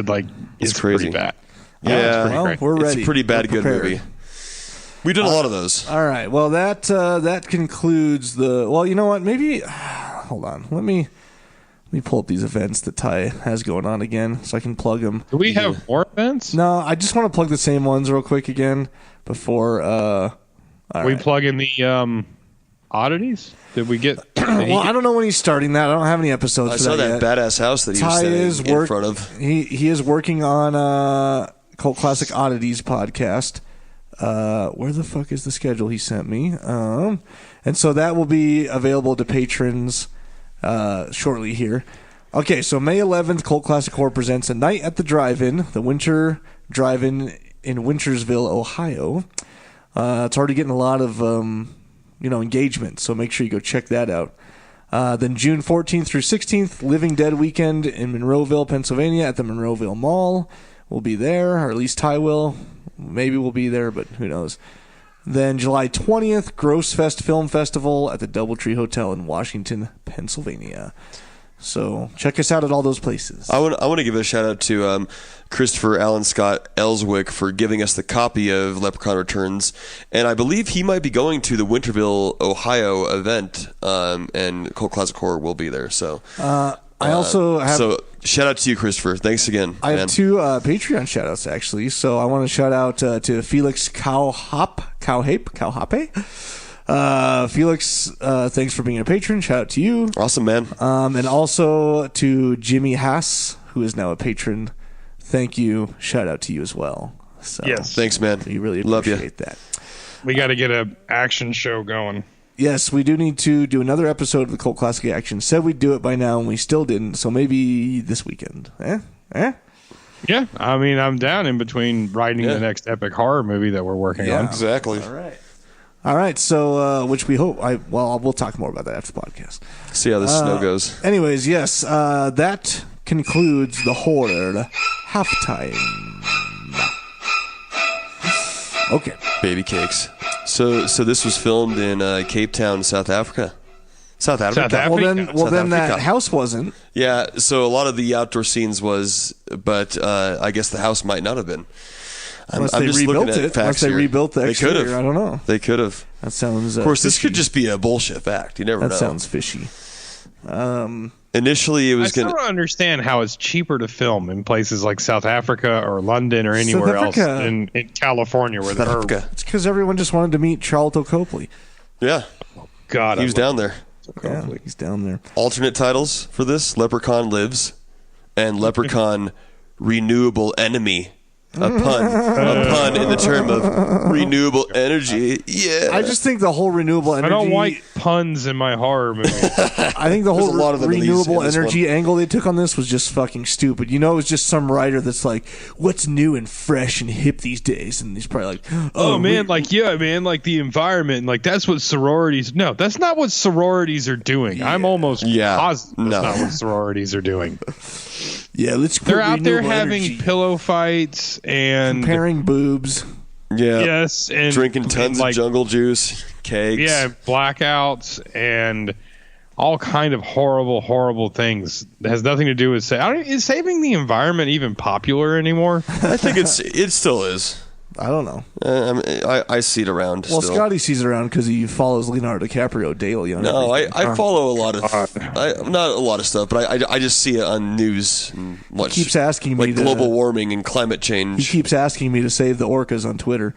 crazy. pretty bad. Yeah, pretty well, great. we're ready. It's a pretty bad We're good prepared. movie. We've done a lot of those. All right. Well, that concludes the. Well, you know what? Maybe. Hold on. Let me pull up these events that Ty has going on again, so I can plug them. Do we have more events? No, I just want to plug the same ones real quick again before. All We right. plug in the oddities. Did we get? Well, I don't know when he's starting that. I don't have any episodes I for saw that that yet. badass house that he was Ty standing is in front of. He is working on Cult Classic Oddities podcast. Where the fuck is the schedule he sent me? And so that will be available to patrons shortly here. Okay, so May 11th, Cult Classic Horror presents A Night at the Drive-In, the Winter Drive-In in Wintersville, Ohio. It's already getting a lot of engagement, so make sure you go check that out. Then June 14th through 16th, Living Dead Weekend in Monroeville, Pennsylvania at the Monroeville Mall. We'll be there, or at least Ty will. Maybe we'll be there, but who knows. Then July 20th, Gross Fest Film Festival at the Doubletree Hotel in Washington, Pennsylvania. So check us out at all those places. I want to give a shout out to Christopher Alan Scott Ellswick for giving us the copy of Leprechaun Returns, and I believe he might be going to the Winterville, Ohio event, and Cult Classic Horror will be there. So I also have. So shout out to you, Christopher. Thanks again. I have man. 2 Patreon shout-outs, actually. So I want to shout out to Felix Cowhape. Felix, thanks for being a patron. Shout out to you. Awesome, man. And also to Jimmy Haas, who is now a patron. Thank you. Shout out to you as well. So Yes. Thanks, man. we really Love you. appreciate that. We got to get a action show going. Yes, we do need to do another episode of the Cult Classic Action. Said we'd do it by now, and we still didn't. So maybe this weekend. Yeah, I mean, I'm down in between writing the next epic horror movie that we're working on. Exactly. All right. So, which we hope. We'll talk more about that after the podcast. See how this snow goes. Anyways, yes, that concludes the horror halftime. Okay. Baby cakes. So this was filmed in Cape Town, South Africa. South Africa. South Africa. Well, then that Africa. house wasn't. Yeah, so a lot of the outdoor scenes was, but I guess the house might not have been. Unless they rebuilt it. Unless they rebuilt the They could exterior. have. I don't know. They could have. That sounds. Of course, this fishy. could just be a bullshit fact. You never know. That sounds fishy. Initially, it I was still going don't understand how it's cheaper to film in places like South Africa or London or anywhere South else Africa. in California where South they're Africa. It's because everyone just wanted to meet Charlton Copley. Yeah, God, he was down there. Yeah, he's down there. Alternate titles for this: Leprechaun Lives and Leprechaun Renewable Enemy. A pun in the term of renewable energy. Yeah. I just think the whole renewable energy. I don't like puns in my horror movies. I think the whole a lot of them in renewable this energy one. angle they took on this was just fucking stupid. You know, it was just some writer that's like, "What's new and fresh and hip these days?" And he's probably like, Oh man, like the environment, and like that's what sororities. No, that's not what sororities are doing. I'm almost positive that's not what sororities are doing. yeah, let's." They're out there renewable having energy. pillow fights and comparing boobs. Yeah. yes, and Drinking tons like, of jungle juice, kegs. yeah, blackouts and all kind of horrible things. That has nothing to do with is saving the environment even popular anymore? I think it still is. I don't know. I see it around. Well, still. Scotty sees it around because he follows Leonardo DiCaprio daily. On No, everything. I follow a lot of not a lot of stuff, but I just see it on news and watch. He keeps asking me like to- global warming and climate He change. keeps asking me to save the orcas on Twitter.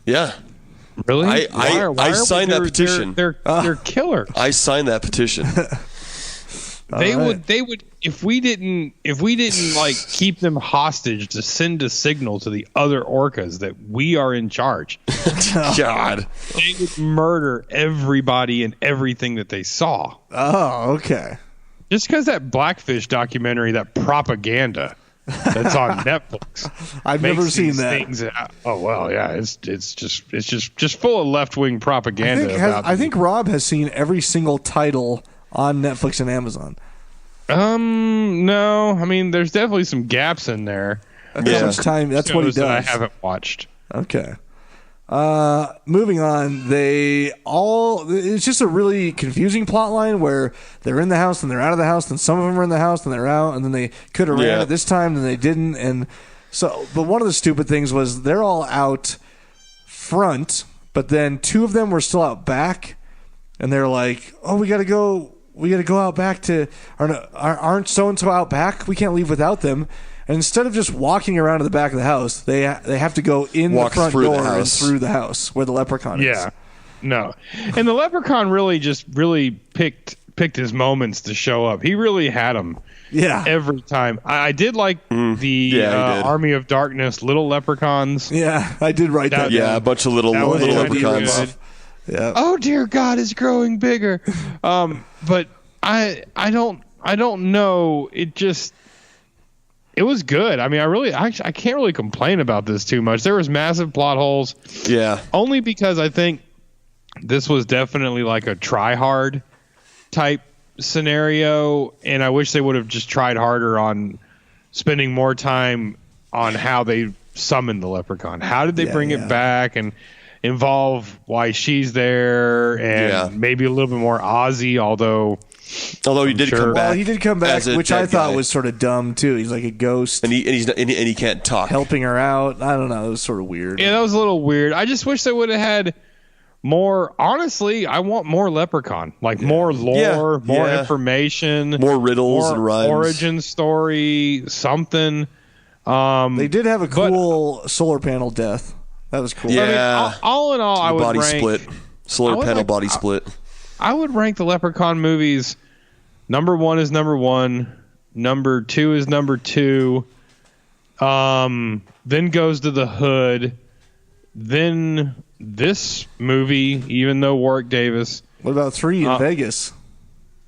Yeah, Really? I signed that petition. They're killer. I signed that petition. They right. would if we didn't like keep them hostage to send a signal to the other orcas that we are in charge. God, They would murder everybody and everything that they saw. Oh, okay. Just because that Blackfish documentary, that propaganda that's on Netflix. I've makes never seen these that. things oh well, yeah, it's just full of left wing propaganda. I think Rob has seen every single title on Netflix and Amazon. No, I mean there's definitely some gaps in there. That's how much time. That's what he Shows that I does. haven't watched. Okay. Moving on, it's just a really confusing plot line where they're in the house and they're out of the house, and some of them are in the house and they're out, and then they could have ran it this time and they didn't. And so, but one of the stupid things was they're all out front, but then two of them were still out back, and they're like, "Oh, we got to go out back to aren't so and so out back? We can't leave without them." And instead of just walking around to the back of the house, they have to go in the front door and through the house where the leprechaun is. Yeah, no, and the leprechaun really picked his moments to show up. He really had them. Yeah. Every time. I did like the Army of Darkness little leprechauns. Yeah, I did write that. Yeah, a bunch of little was leprechauns. good. Yeah. Oh dear God, it's growing bigger. But I don't know. It was good. I mean, I can't really complain about this too much. There was massive plot holes. Yeah. Only because I think this was definitely like a try hard type scenario, and I wish they would have just tried harder on spending more time on how they summoned the leprechaun. How did they bring it back and involve why she's there, and maybe a little bit more Ozzy, although he did come back. Well, he did come back, which I thought was sort of dumb too. He's like a ghost, and he can't talk, helping her out. I don't know. It was sort of weird. Yeah, that was a little weird. I just wish they would have had more. Honestly, I want more Leprechaun, like more lore, more information, more riddles and rhymes, origin story, something. They did have a cool solar panel death. That was cool. Yeah. I mean, all in all, I would body rank, split, solar panel body split. I would rank the Leprechaun movies. Number 1 is number 1. Number 2 is number 2. Then goes to the Hood. Then this movie, even though Warwick Davis. What about 3 in Vegas?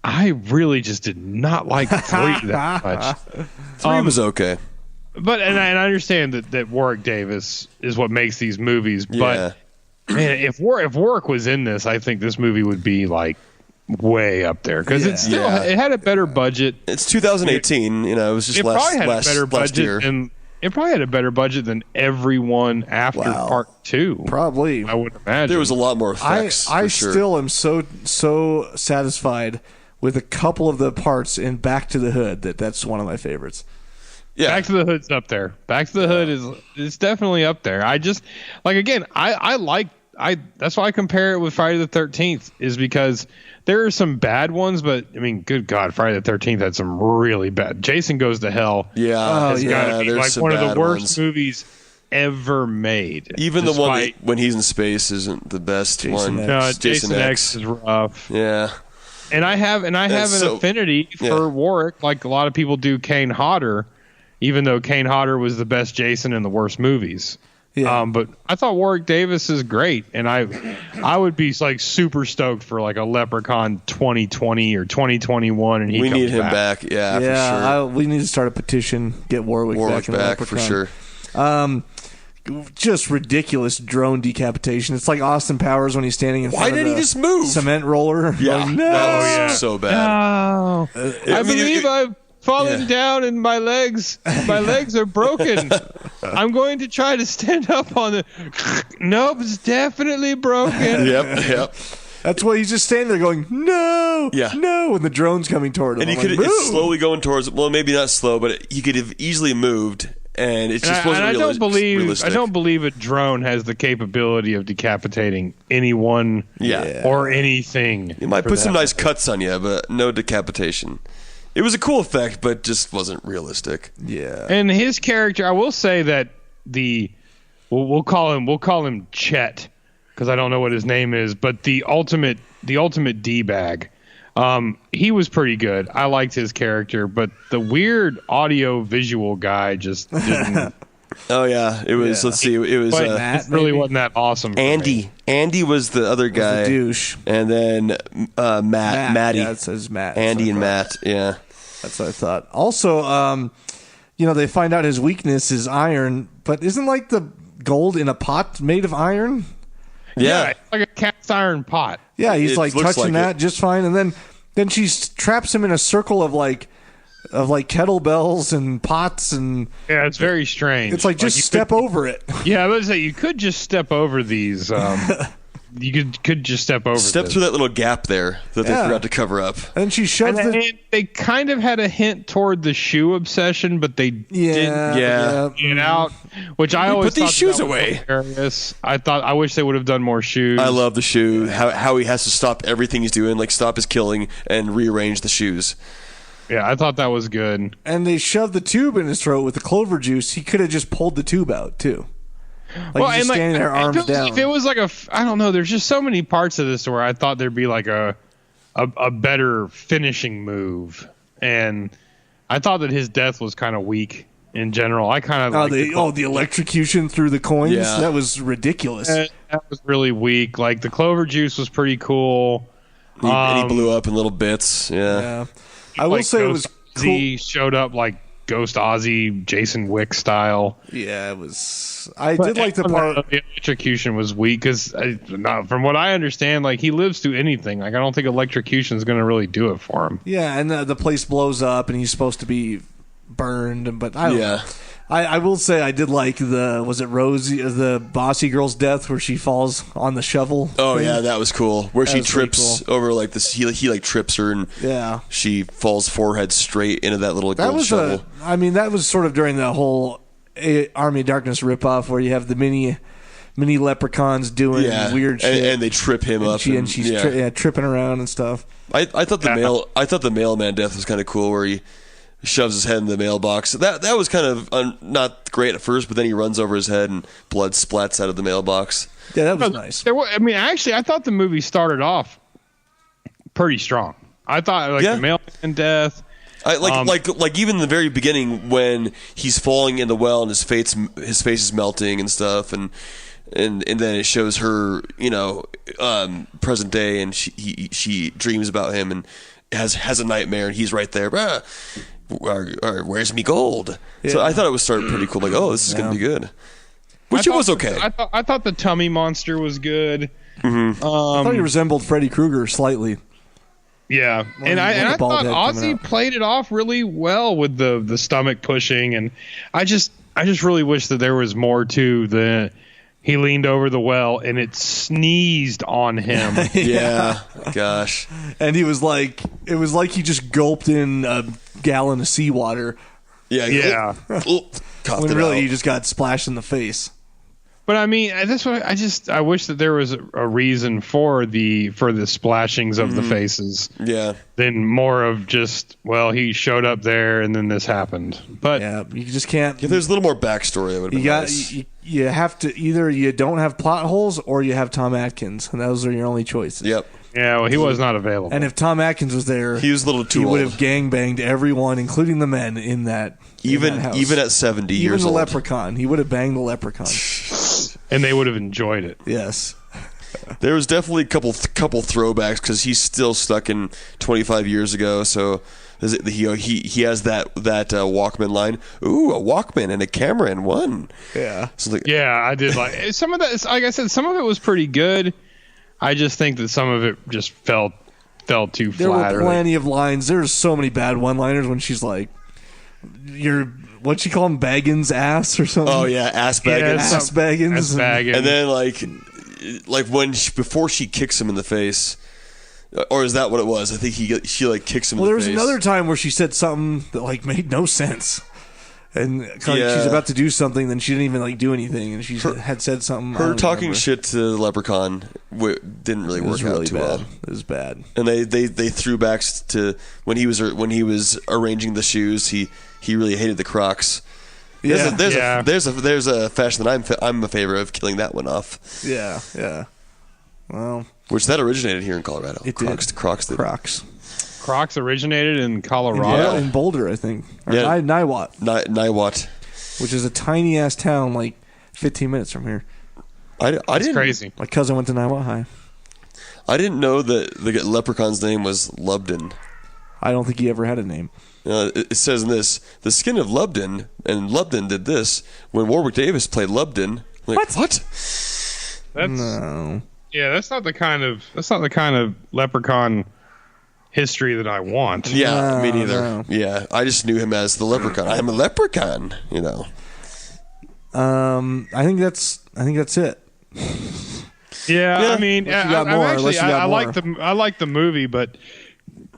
I really just did not like 3 that much. 3 was okay. But and I understand that Warwick Davis is what makes these movies. But man, if Warwick was in this, I think this movie would be like way up there because it had a better budget. It's 2018. It was just last year. And it probably had a better budget than everyone after Part 2. Probably, I would imagine there was a lot more effects. I still am so satisfied with a couple of the parts in Back to the Hood that's one of my favorites. Yeah. Back to the Hood's up there. Back to the Hood is definitely up there. I just that's why I compare it with Friday the 13th is because there are some bad ones, but I mean, good God, Friday the 13th had some really bad. Jason Goes to Hell. Yeah. Has got to be like one of the worst movies ever made. Even the one when he's in space isn't the best one. No, Jason X is rough. Yeah. And I have an affinity for Warwick, like a lot of people do Kane Hodder. even though Kane Hodder was the best Jason in the worst movies. Yeah. But I thought Warwick Davis is great, and I would be like super stoked for like a Leprechaun 2020 or 2021, and we comes need him back. back. Yeah, for sure. We need to start a petition, get Warwick back for sure. Just ridiculous drone decapitation. It's like Austin Powers when he's standing in front of he just move? Cement roller. Yeah, Going, no. that was so bad. No, I believe I've fallen down and my legs are broken. I'm going to try to stand up on the. Nope, it's definitely broken. Yep. That's why he's just standing there going, no, no, and the drone's coming toward him. And it's slowly going towards. Well, maybe not slow, but he could have easily moved. And it just wasn't realistic. I don't believe a drone has the capability of decapitating anyone or anything. It might put some nice cuts on you, but no decapitation. It was a cool effect, but just wasn't realistic. Yeah. And his character, I will say that we'll call him Chet, because I don't know what his name is, but the ultimate D-bag. He was pretty good. I liked his character, but the weird audio visual guy just didn't. Oh yeah, it was. Let's see, it was Matt, really wasn't that awesome. Andy. Andy was the other guy, the douche, and then Matty. Yeah, it says Matt. Andy and Matt. Yeah, that's what I thought. Also, they find out his weakness is iron, but isn't like the gold in a pot made of iron? Yeah, it's like a cast iron pot. Yeah, he's like touching that just fine, and then she traps him in a circle of like kettlebells and pots, and it's very strange. It's like just step over it. Yeah, I was say you could just step over these. You could just step through that little gap there that they forgot to cover up. And she shoves they kind of had a hint toward the shoe obsession, but they didn't get out. Which I always put these shoes away. Hilarious. I wish they would have done more shoes. I love the shoe. How he has to stop everything he's doing, like stop his killing and rearrange the shoes. Yeah, I thought that was good. And they shoved the tube in his throat with the clover juice. He could have just pulled the tube out too. Like standing there, arms down. If it was like I don't know. There's just so many parts of this where I thought there'd be like a better finishing move, and I thought that his death was kind of weak in general. I kind of the electrocution through the coins. Yeah. That was ridiculous. That was really weak. Like the clover juice was pretty cool. And he blew up in little bits. Yeah. I will say it was cool. He showed up like Ghost Ozzy, Jason Wick style. Yeah, it was. I did like the part. The electrocution was weak because, from what I understand, like he lives through anything. Like I don't think electrocution is going to really do it for him. Yeah, and the place blows up, and he's supposed to be burned. But I don't know. I will say I did like was it Rosie, the bossy girl's death where she falls on the shovel? Oh thing? Yeah, that was cool. Where she trips over like this, he like trips her and she falls forehead straight into that little gold shovel. That was sort of during the whole Army of Darkness ripoff where you have the mini leprechauns doing weird shit, and they trip him up, and she's tripping around and stuff. I thought the mailman death was kind of cool where he shoves his head in the mailbox. That was kind of not great at first, but then he runs over his head and blood splats out of the mailbox. Yeah, that was nice. I thought the movie started off pretty strong. I thought the mailman death. Like even in the very beginning when he's falling in the well and his face is melting and stuff, and then it shows her, present day, and she dreams about him and has a nightmare, and he's right there. Where's me gold? Yeah. So I thought it was starting pretty cool. Like, oh, this is going to be good. Which it was okay. I thought the tummy monster was good. Mm-hmm. I thought he resembled Freddy Krueger slightly. Yeah, and I thought Ozzy played it off really well with the stomach pushing, and I just really wish that there was more to the. He leaned over the well and it sneezed on him. Yeah, gosh. And it was like he just gulped in a gallon of seawater. Yeah. When really he just got splashed in the face. But that's what I wish that there was a reason for the splashings of the faces. Yeah. Than more of just, he showed up there and then this happened. But you just can't. If there's a little more backstory, it would have been nice. You have to either you don't have plot holes or you have Tom Atkins, and those are your only choices. Yep. Yeah, well, he was not available. And if Tom Atkins was there, He was a little too he would old. have gangbanged everyone, including the men in that. Even in that house. even at 70 Even years the old. leprechaun, he would have banged the leprechaun. and they would have enjoyed it. Yes. There was definitely a couple throwbacks because he's still stuck in 25 years ago. So he has that Walkman line. Ooh, a Walkman and a camera in one. Yeah. So like, Yeah, I did like some of that. Like I said, some of it was pretty good. I just think that some of it just felt too There flat. were plenty of lines. There's so many bad one-liners when she's like, what'd she call him, Baggins' ass or something? oh yeah, ass baggins. Ass Baggins. That's bagging. And then like when before she kicks him in the face, or is that what it was? I think she like kicks him. Well, in there the was face. another time where she said something that like made no sense. And Yeah. she's about to do something, then she didn't even like do anything, and she had said something. I Her don't talking remember. shit to the Leprechaun didn't really It work was really out too bad. well. It was bad. And they threw back to when he was arranging the shoes. He really hated the Crocs. Yeah. There's a fashion that I'm a favor of killing that one off. Yeah. Well, Which that originated here in Colorado. it Crocs, did. Crocs did. Crocs. Crocs originated in Colorado. In Boulder, I think. Or Yeah. Niwot, Niwot. which is a tiny ass town, like 15 minutes from here. I It's didn't crazy. My cousin went to Niwot High. I didn't know that the Leprechaun's name was Lubden. I don't think he ever had a name. It says in this, the skin of Lubden, and Lubden did this when Warwick Davis played Lubden. Like, what? That's No. yeah. That's not the kind of leprechaun history that I want. Yeah, No, me neither. no. Yeah, I just knew him as the Leprechaun. I'm a leprechaun, you know. I think that's it. Yeah, Yeah. I mean, Unless you got I'm more, actually, unless you got I like the movie, but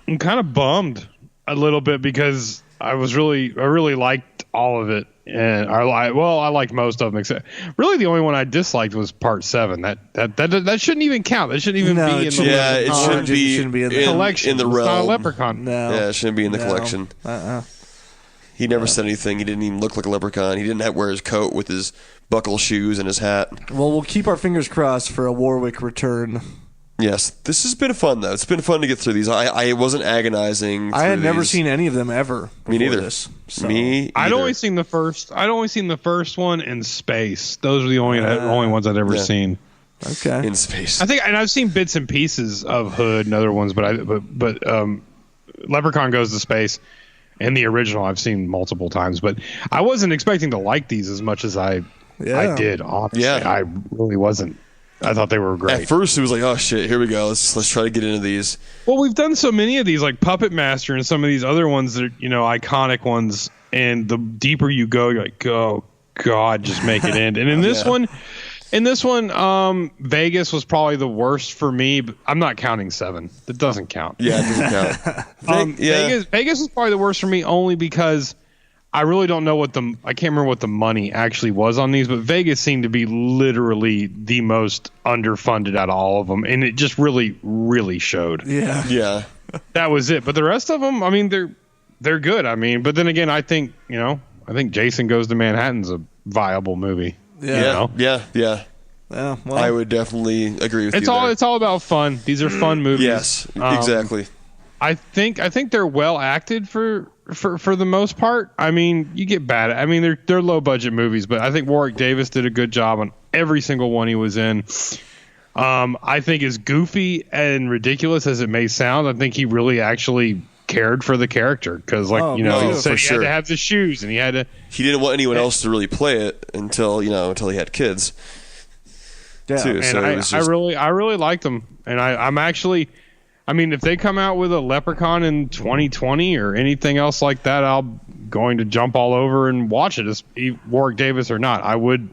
I'm kind of bummed a little bit because I really liked all of it, and I liked most of them except really the only one I disliked was Part 7. That shouldn't even count. That shouldn't even No, be it in the shouldn't. Yeah, it Oh, shouldn't it be, shouldn't be in the collection. in the It's not a realm. leprechaun. No. Yeah, it shouldn't be in the No. collection. He never said anything. He didn't even look like a leprechaun. He didn't wear his coat with his buckle shoes and his hat. Well, we'll keep our fingers crossed for a Warwick return. Yes, this has been fun though. It's been fun to get through these. I wasn't agonizing. I had through never these. seen any of them ever. Me before neither. This, so. Me. I'd either. only seen the first. I'd only seen the first one in space. Those were the only ones I'd ever Yeah. seen. Okay. in space. I think, and I've seen bits and pieces of Hood and other ones, but Leprechaun Goes to Space and the original I've seen multiple times. But I wasn't expecting to like these as much as I did. Honestly, Yeah. I really wasn't. I thought they were great. At first, it was like, oh shit, here we go. Let's try to get into these. Well, we've done so many of these, like Puppet Master and some of these other ones that are, iconic ones. And the deeper you go, you're like, oh God, just make it end. And in this one, Vegas was probably the worst for me. But I'm not counting 7. That doesn't count. Yeah, it doesn't count. Vegas was probably the worst for me only because I really don't know I can't remember what the money actually was on these, but Vegas seemed to be literally the most underfunded out of all of them, and it just really, really showed. Yeah. Yeah. That was it. But the rest of them, I mean, they're good. I mean, but then again, I think Jason Goes to Manhattan's a viable movie. Yeah. Yeah. Yeah, well, I would definitely agree with you. It's all about fun. These are fun movies. Yes, exactly. I think they're well acted for the most part. I mean, you get bad. I mean, they're low budget movies, but I think Warwick Davis did a good job on every single one he was in. I think as goofy and ridiculous as it may sound, I think he really actually cared for the character because, he said for he sure. had to have the shoes and he had to. He didn't want anyone else to really play it until he had kids. yeah. Too. And So it was just, I really liked them, and I'm actually. I mean, if they come out with a Leprechaun in 2020 or anything else like that, I'm going to jump all over and watch it, as Warwick Davis or not. I would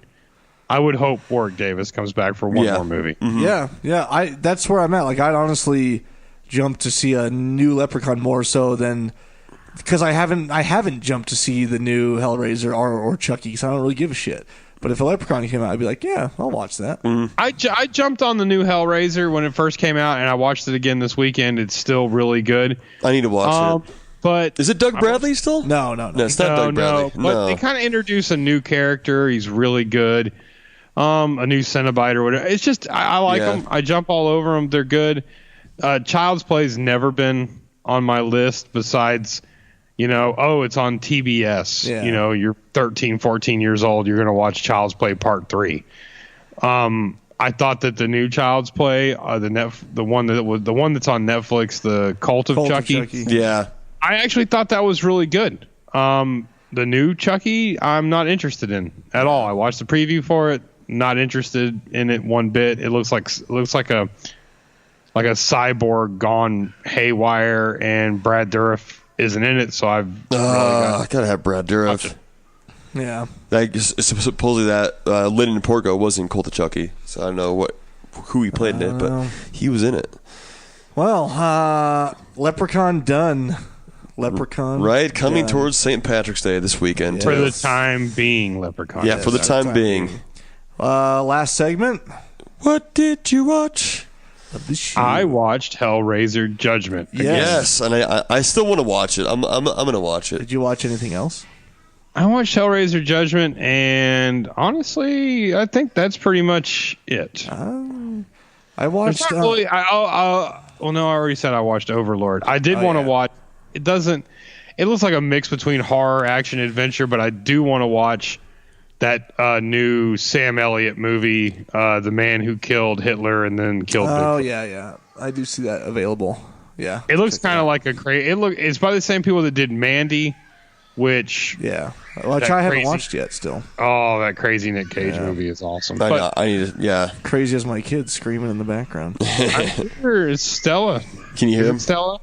hope Warwick Davis comes back for one more movie. Mm-hmm. Yeah. That's where I'm at. Like, I'd honestly jump to see a new Leprechaun more so than because I haven't jumped to see the new Hellraiser or Chucky because I don't really give a shit. But if a Leprechaun came out, I'd be like, yeah, I'll watch that. Mm-hmm. I jumped on the new Hellraiser when it first came out, and I watched it again this weekend. It's still really good. I need to watch it. But Is it Doug Bradley still? No. No, it's not Doug Bradley. But they kind of introduce a new character. He's really good. A new Cenobite or whatever. It's just I like them. I jump all over them. They're good. Child's Play's never been on my list besides, it's on TBS. Yeah. You're 13, 14 years old. You're going to watch Child's Play Part 3. I thought that the new Child's Play, the one that's on Netflix, the Cult of Chucky. Yeah. I actually thought that was really good. The new Chucky, I'm not interested in at all. I watched the preview for it. Not interested in it one bit. It looks like a cyborg gone haywire, and Brad Dourif isn't in it. So I gotta have Brad Dourif. Yeah. Supposedly that Lyndon Porco was in Cult of Chucky, so I don't know who he played in it, but he was in it. Well, Leprechaun done. Leprechaun. Right, coming towards St. Patrick's Day this weekend. Yes. For the time being, Leprechaun. Yeah, for the time being. Last segment. What did you watch? I watched Hellraiser Judgment. Yes, and I still want to watch it. I'm gonna watch it. Did you watch anything else? I watched Hellraiser Judgment, and honestly, I think that's pretty much it. I watched. It's not really, well, no, I already said I watched Overlord. I did want to watch. It doesn't. It looks like a mix between horror, action, adventure, but I do want to watch that new Sam Elliott movie, The Man Who Killed Hitler and then Killed Bigfoot. Yeah. I do see that available. Yeah. It looks kind of like a crazy. It's by the same people that did Mandy, which I haven't watched yet. Still. Oh, that crazy Nick Cage movie is awesome. I need to. Yeah. Crazy as my kids screaming in the background. I'm sure it's Stella. Can you hear him? Stella?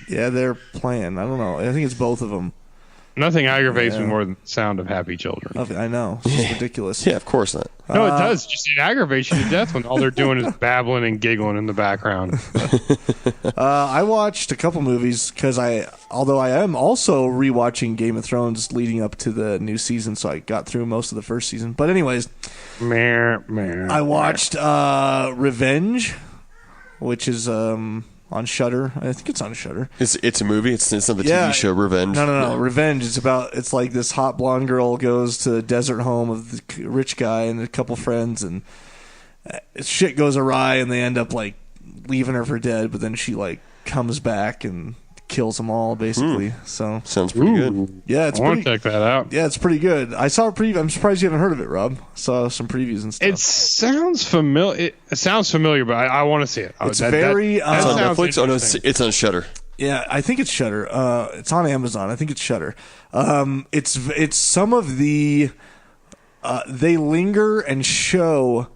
Yeah, they're playing. I don't know. I think it's both of them. Nothing aggravates me more than the sound of happy children. I know. It's ridiculous. Yeah, of course not. No, it does. Just it aggravates you to death when all they're doing is babbling and giggling in the background. I watched a couple movies because although I am also rewatching Game of Thrones leading up to the new season, so I got through most of the first season. But anyways, I watched Revenge, which is on Shudder. I think it's on Shudder. It's a movie. It's not the TV show Revenge. No. Revenge. It's like this hot blonde girl goes to the desert home of the rich guy and a couple friends, and shit goes awry, and they end up like leaving her for dead. But then she like comes back and kills them all basically. So sounds pretty good. Yeah, I want to check that out. Yeah, it's pretty good. I saw a preview. I'm surprised you haven't heard of it, Rob. Saw some previews and stuff. It sounds familiar. It sounds familiar, but I want to see it. It's very. It's on Netflix. Oh no, it's on Shudder. Yeah, I think it's Shudder. It's on Amazon. I think it's Shudder. It's some of the. They linger and show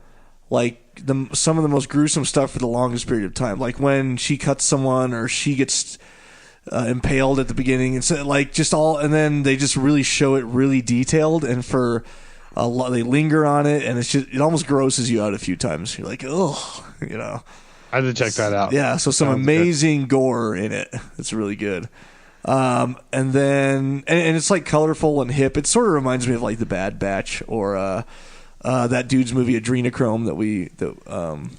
like some of the most gruesome stuff for the longest period of time, like when she cuts someone or she gets impaled at the beginning, and so like just all, and then they just really show it really detailed, and for a lot they linger on it, and it almost grosses you out a few times. You're like, oh, I had to check that out. Yeah, so some amazing gore in it. It's really good. And then and it's like colorful and hip. It sort of reminds me of like The Bad Batch or that dude's movie Adrenochrome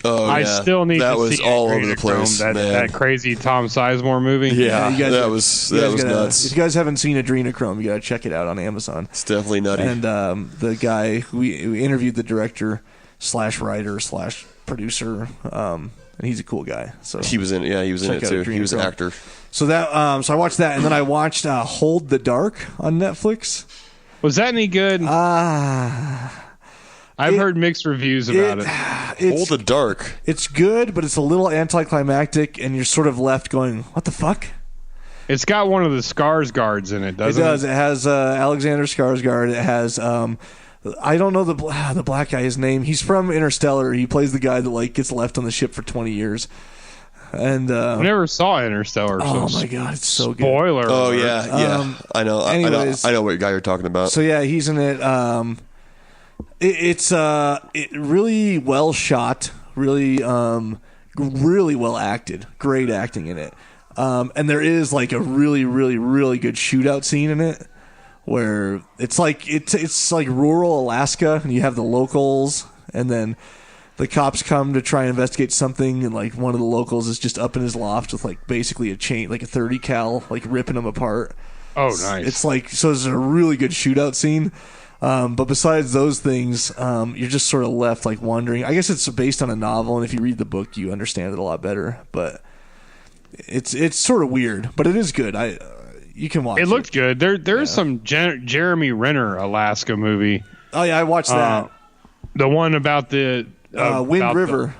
I still need that to was see all over the place. That crazy Tom Sizemore movie. Yeah, that was nuts. If you guys haven't seen Adrenochrome, you gotta check it out on Amazon. It's definitely nutty. And the guy we interviewed the director / writer / producer, and he's a cool guy. So he was in it. Yeah, he was in it too. He was an actor. So that so I watched that, and then I watched Hold the Dark on Netflix. Was that any good? I've heard mixed reviews about it. Hold the Dark. It's good, but it's a little anticlimactic, and you're sort of left going, "What the fuck?" It's got one of the Skarsgårds in it, doesn't it? It does. It has Alexander Skarsgård. It has I don't know the black guy. His name. He's from Interstellar. He plays the guy that like gets left on the ship for 20 years. And I never saw Interstellar. Oh my god, it's so good. Spoiler. Oh yeah. I know. Anyways, I know what guy you're talking about. So yeah, he's in it. It's really well shot, really well acted, great acting in it, and there is like a really good shootout scene in it where it's like rural Alaska, and you have the locals, and then the cops come to try and investigate something, and like one of the locals is just up in his loft with like basically a chain, like a 30 cal, like ripping them apart. Oh, nice. It's like, so there's a really good shootout scene. But besides those things, you're just sort of left like wondering. I guess it's based on a novel, and if you read the book, you understand it a lot better. But it's sort of weird, but it is good. You can watch it. It looked good. There's some Jeremy Renner Alaska movie. Oh yeah, I watched that. The one about the Wind River.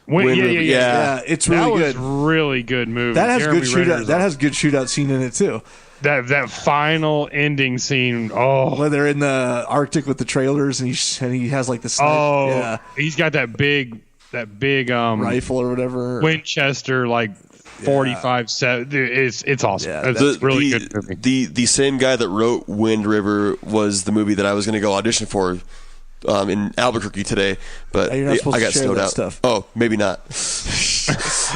Yeah, it's really good. That was really good movie. That has Jeremy good shootout. Renner's That has good shootout scene in it too. That final ending scene. Oh, where they're in the Arctic with the trailers, and he has like the sniper. Oh, yeah. He's got that big rifle or whatever. Winchester, like 45 set. It's awesome. Yeah, it's really good movie. The same guy that wrote Wind River was the movie that I was going to go audition for in Albuquerque today, but you're not supposed I got to share snowed that out. stuff. Oh, maybe not.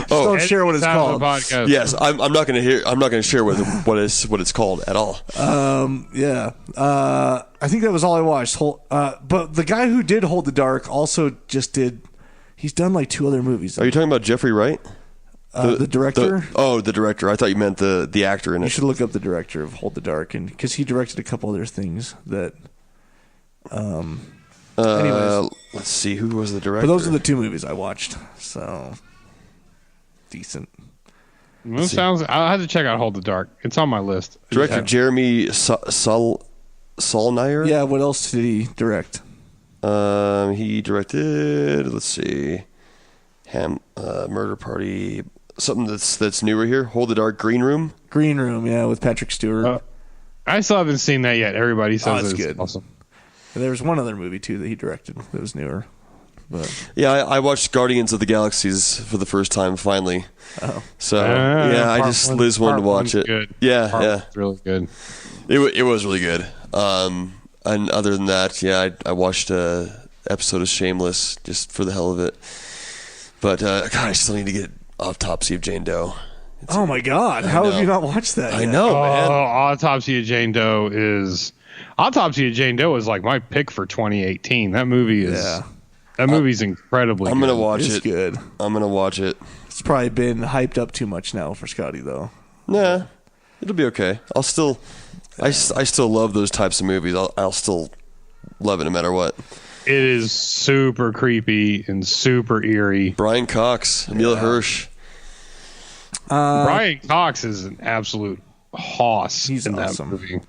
Don't share what it's called. Yes, I'm not going to share what it's called at all. Yeah. I think that was all I watched. But the guy who did Hold the Dark also just did. He's done like 2 other movies. Are you talking about Jeffrey Wright? The director? The director. I thought you meant the actor in it. You should look up the director of Hold the Dark, and because he directed a couple other things that. Anyways, let's see, who was the director? but those are the 2 movies I watched. So decent. Well, I'll have to check out Hold the Dark. It's on my list. Director Jeremy Saulnier. Yeah. What else did he direct? He directed. Let's see, Murder Party. Something that's newer here. Hold the Dark. Green Room. Green Room. Yeah, with Patrick Stewart. I still haven't seen that yet. Everybody says it's it's good. awesome. And there was one other movie too that he directed that was newer. But Yeah, I watched Guardians of the Galaxies for the first time finally. So Liz wanted to watch it. Good. Yeah, It's really good. It was really good. And other than that, I watched an episode of Shameless just for the hell of it. But God, I still need to get Autopsy of Jane Doe. oh my God, how have you not watched that? I yet? know, man. Autopsy of Jane Doe is like my pick for 2018. That movie is that movie's incredibly. I'm good. gonna watch It's it. good. I'm gonna watch it. It's probably been hyped up too much now for Scotty though. Nah, it'll be okay. I still love those types of movies. I'll still love it no matter what. It is super creepy and super eerie. Brian Cox, Emil Hirsch. Brian Cox is an absolute hoss. He's in awesome. that movie.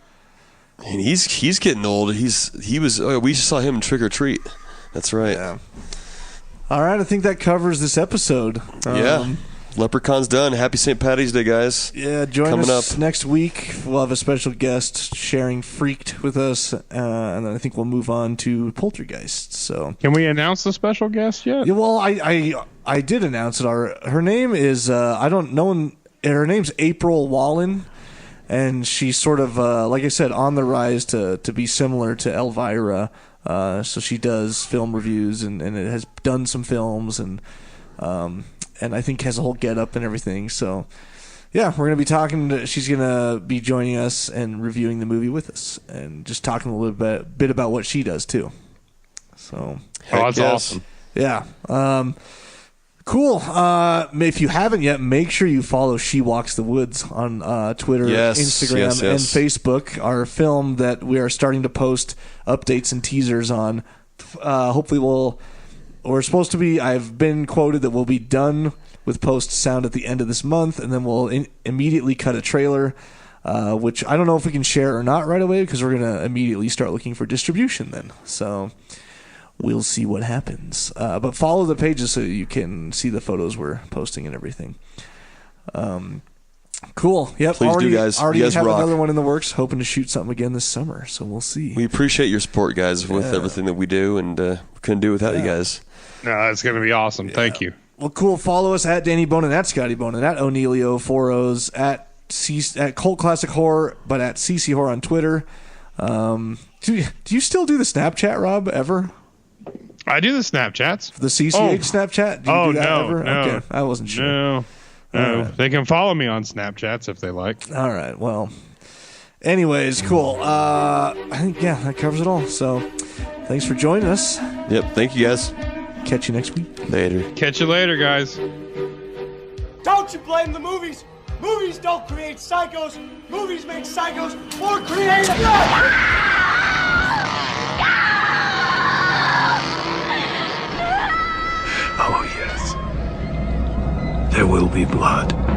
And he's getting old. We just saw him in Trick or Treat. That's right. Yeah. All right, I think that covers this episode. Leprechaun's done. Happy St. Patty's Day, guys. Yeah, join Coming us up next week. We'll have a special guest sharing Freaked with us, and then I think we'll move on to Poltergeist. So, Can we announce the special guest yet? yeah, well, I did announce it. Her name is I don't know. Her name's April Wallen, and she's sort of like I said, on the rise to be similar to Elvira. So she does film reviews and it has done some films and I think has a whole get-up and everything. So, yeah, we're going to be talking. She's going to be joining us and reviewing the movie with us and just talking a little bit about what she does, too. So, That's awesome. yeah. Cool. If you haven't yet, make sure you follow She Walks the Woods on Twitter, Instagram, and Facebook. Our film that we are starting to post updates and teasers on. Hopefully we're supposed to be, I've been quoted that we'll be done with post sound at the end of this month, and then we'll immediately cut a trailer, which I don't know if we can share or not right away because we're going to immediately start looking for distribution then. So we'll see what happens. But follow the pages so you can see the photos we're posting and everything. Cool. Yep. Please do, guys. Already You guys have rock. another one in the works, hoping to shoot something again this summer. So we'll see. We appreciate your support, guys, with everything that we do, and couldn't do without you guys. No, it's going to be awesome. Thank you. Well, cool. Follow us at Danny Bonin, at Scotty Bonin, at O'Neilio, 4 O's, at Cult Classic Horror, but at CC Horror on Twitter. Do you still do the Snapchat, Rob, ever? I do the Snapchats. The CCH Snapchat? Do you do that ever? No. Okay, I wasn't sure. No. Right. They can follow me on Snapchats if they like. All right. Well, anyways, cool. I think, that covers it all. So thanks for joining us. Yep. Thank you, guys. Catch you next week. Later. Catch you later, guys. Don't you blame the movies. Movies don't create psychos. Movies make psychos more creative. will be blood.